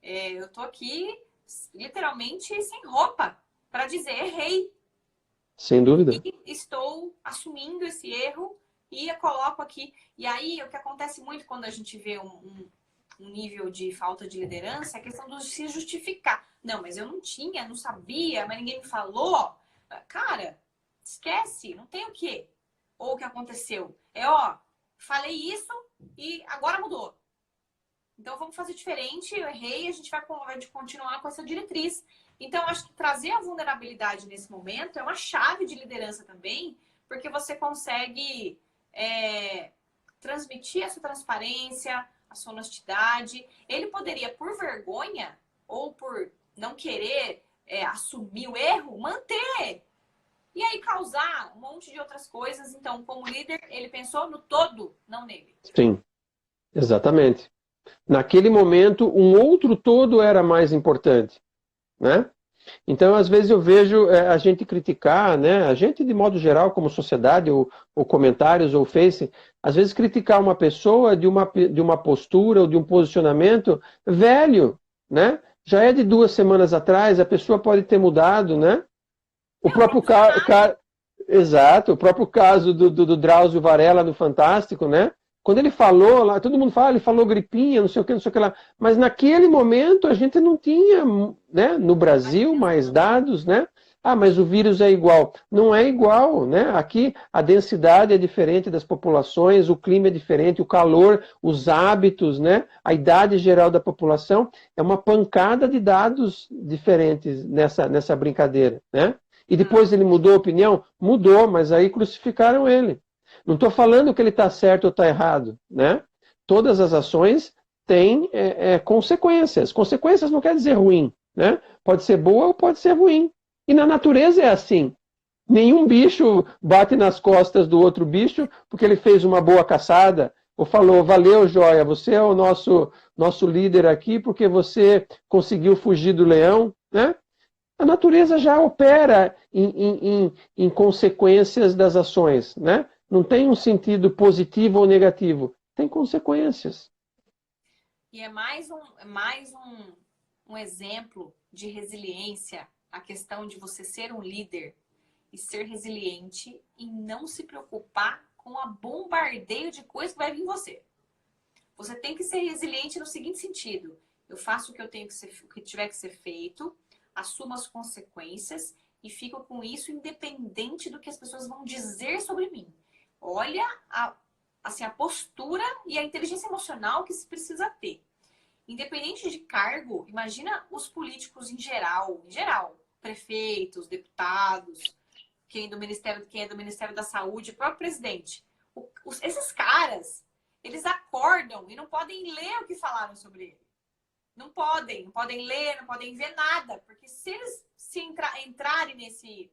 Eu estou aqui, literalmente, sem roupa para dizer errei. Sem dúvida. E estou assumindo esse erro e eu coloco aqui. E aí, o que acontece muito quando a gente vê um nível de falta de liderança é a questão de se justificar. Não, mas eu não tinha, não sabia, mas ninguém me falou. Cara, esquece, não tem o quê. Ou o que aconteceu. Falei isso e agora mudou. Então, vamos fazer diferente, eu errei, a gente vai continuar com essa diretriz. Então, acho que trazer a vulnerabilidade nesse momento é uma chave de liderança também, porque você consegue transmitir essa transparência, a sua honestidade. Ele poderia, por vergonha ou por não querer assumir o erro, manter. E aí causar um monte de outras coisas. Então, como líder, ele pensou no todo, não nele. Sim, exatamente. Naquele momento, um outro todo era mais importante, né? Então, às vezes eu vejo a gente criticar, né? A gente, de modo geral, como sociedade, ou comentários, ou Face, às vezes criticar uma pessoa de uma postura ou de um posicionamento velho, né? Já é de 2 semanas atrás, a pessoa pode ter mudado, né? O próprio exato, o próprio caso do Drauzio Varela no Fantástico, né? Quando ele falou lá, todo mundo fala, ele falou gripinha, não sei o que lá. Mas naquele momento a gente não tinha, né, no Brasil, mais dados, né? Ah, mas o vírus é igual. Não é igual, né? Aqui a densidade é diferente das populações, o clima é diferente, o calor, os hábitos, né? A idade geral da população. É uma pancada de dados diferentes nessa brincadeira, né? E depois ele mudou a opinião? Mudou, mas aí crucificaram ele. Não estou falando que ele está certo ou está errado, né? Todas as ações têm consequências. Consequências não quer dizer ruim, né? Pode ser boa ou pode ser ruim. E na natureza é assim. Nenhum bicho bate nas costas do outro bicho porque ele fez uma boa caçada ou falou, valeu, joia, você é o nosso líder aqui porque você conseguiu fugir do leão, né? A natureza já opera em consequências das ações, né? Não tem um sentido positivo ou negativo. Tem consequências. E é mais um exemplo de resiliência, a questão de você ser um líder e ser resiliente e não se preocupar com a bombardeio de coisas que vai vir em você. Você tem que ser resiliente no seguinte sentido. Eu faço o que tiver que ser feito, assumo as consequências e fico com isso independente do que as pessoas vão dizer sobre mim. Olha a postura e a inteligência emocional que se precisa ter. Independente de cargo, imagina os políticos em geral, prefeitos, deputados, quem é do Ministério da Saúde, o próprio presidente. Esses caras, eles acordam e não podem ler o que falaram sobre ele. Não podem ler, não podem ver nada, porque se eles entrarem nesse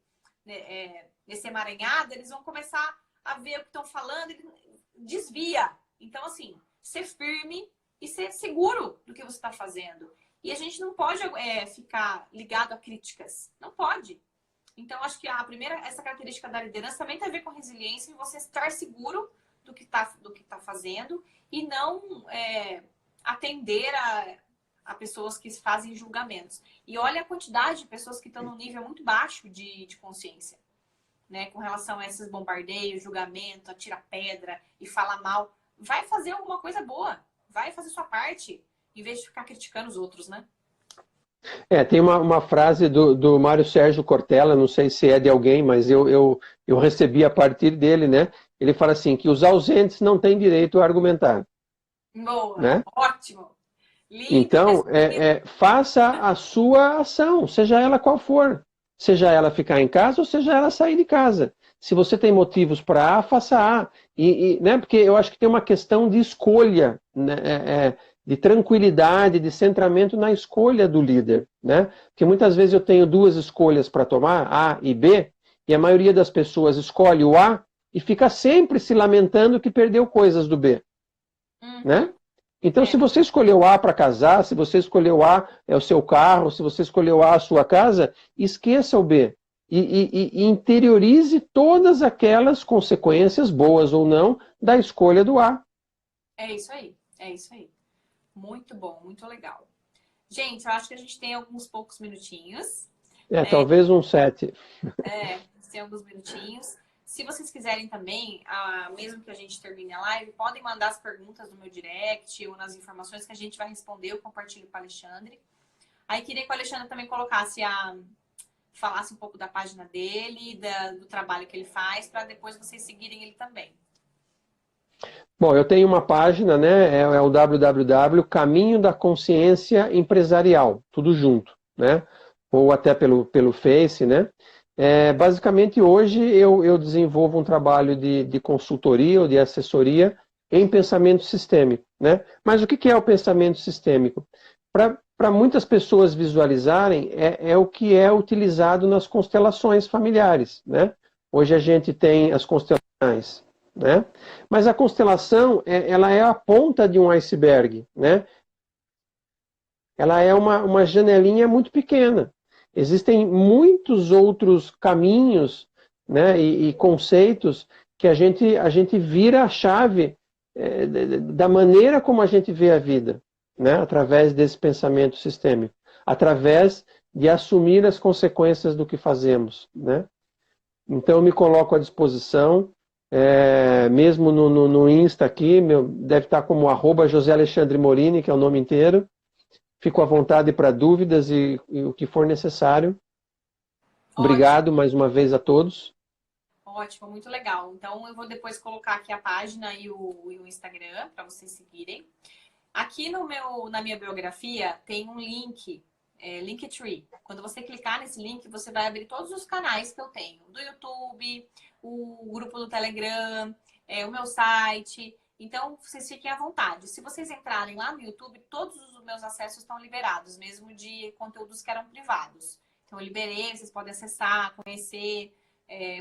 emaranhado, eles vão começar a ver o que estão falando, e desvia. Então, assim, ser firme e ser seguro do que você está fazendo. E a gente não pode ficar ligado a críticas. Não pode. Então, acho que essa característica da liderança também tem a ver com resiliência e você estar seguro do que tá fazendo e não atender a pessoas que fazem julgamentos. E olha a quantidade de pessoas que estão num nível muito baixo de consciência. Né, com relação a esses bombardeios, julgamento, atira pedra e fala mal, vai fazer alguma coisa boa, vai fazer sua parte, em vez de ficar criticando os outros, né? Tem uma frase do Mário Sérgio Cortella, não sei se é de alguém, mas eu recebi a partir dele, né? Ele fala assim, que os ausentes não têm direito a argumentar. Boa, né? Ótimo. Lindo, então, faça a sua ação, seja ela qual for. Seja ela ficar em casa ou seja ela sair de casa. Se você tem motivos para A, faça A. Né, porque eu acho que tem uma questão de escolha, né, de tranquilidade, de centramento na escolha do líder. Né? Porque muitas vezes eu tenho 2 escolhas para tomar, A e B, e a maioria das pessoas escolhe o A e fica sempre se lamentando que perdeu coisas do B, né? Então, se você escolheu A para casar, se você escolheu A é o seu carro, se você escolheu A sua casa, esqueça o B. E interiorize todas aquelas consequências, boas ou não, da escolha do A. É isso aí, é isso aí. Muito bom, muito legal. Gente, eu acho que a gente tem alguns poucos minutinhos. Talvez um 7. Tem alguns minutinhos. Se vocês quiserem também, mesmo que a gente termine a live, podem mandar as perguntas no meu direct ou nas informações que a gente vai responder, eu compartilho com o Alexandre. Aí queria que o Alexandre também falasse um pouco da página dele, do trabalho que ele faz, para depois vocês seguirem ele também. Bom, eu tenho uma página, né? É o www Caminho da Consciência Empresarial, tudo junto, né? Ou até pelo Face, né? Basicamente, hoje eu desenvolvo um trabalho de consultoria ou de assessoria em pensamento sistêmico, né? Mas o que é o pensamento sistêmico? Para muitas pessoas visualizarem, é o que é utilizado nas constelações familiares, né? Hoje a gente tem as constelações, né? Mas a constelação, ela é a ponta de um iceberg, né? Ela é uma janelinha muito pequena. Existem muitos outros caminhos, né, e conceitos que a gente vira a chave da maneira como a gente vê a vida, né, através desse pensamento sistêmico, através de assumir as consequências do que fazemos, né? Então eu me coloco à disposição, mesmo no Insta aqui, deve estar como @JoséAlexandreMorini, que é o nome inteiro. Fico à vontade para dúvidas e o que for necessário. Obrigado mais uma vez a todos. Ótimo, muito legal. Então eu vou depois colocar aqui a página e o Instagram para vocês seguirem. Aqui na minha biografia tem um link, Linktree. Quando você clicar nesse link, você vai abrir todos os canais que eu tenho. Do YouTube, o grupo do Telegram, o meu site. Então, vocês fiquem à vontade. Se vocês entrarem lá no YouTube, todos os meus acessos estão liberados, mesmo de conteúdos que eram privados. Então, eu liberei, vocês podem acessar, conhecer,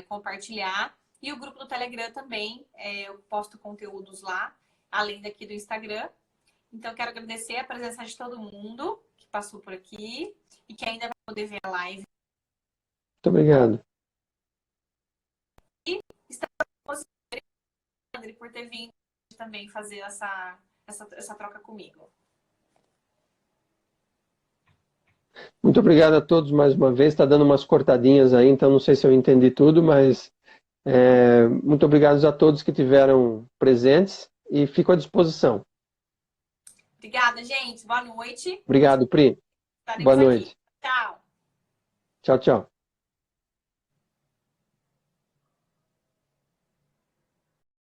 compartilhar. E o grupo do Telegram também, eu posto conteúdos lá, além daqui do Instagram. Então, quero agradecer a presença de todo mundo que passou por aqui e que ainda vai poder ver a live. Muito obrigado. E estamos por ter vindo também fazer essa troca comigo. Muito obrigado a todos mais uma vez. Está dando umas cortadinhas aí, então não sei se eu entendi tudo, mas muito obrigado a todos que tiveram presentes e fico à disposição. Obrigada, gente. Boa noite. Obrigado, Pri. Estaremos Boa noite. Aqui. Tchau. Tchau, tchau.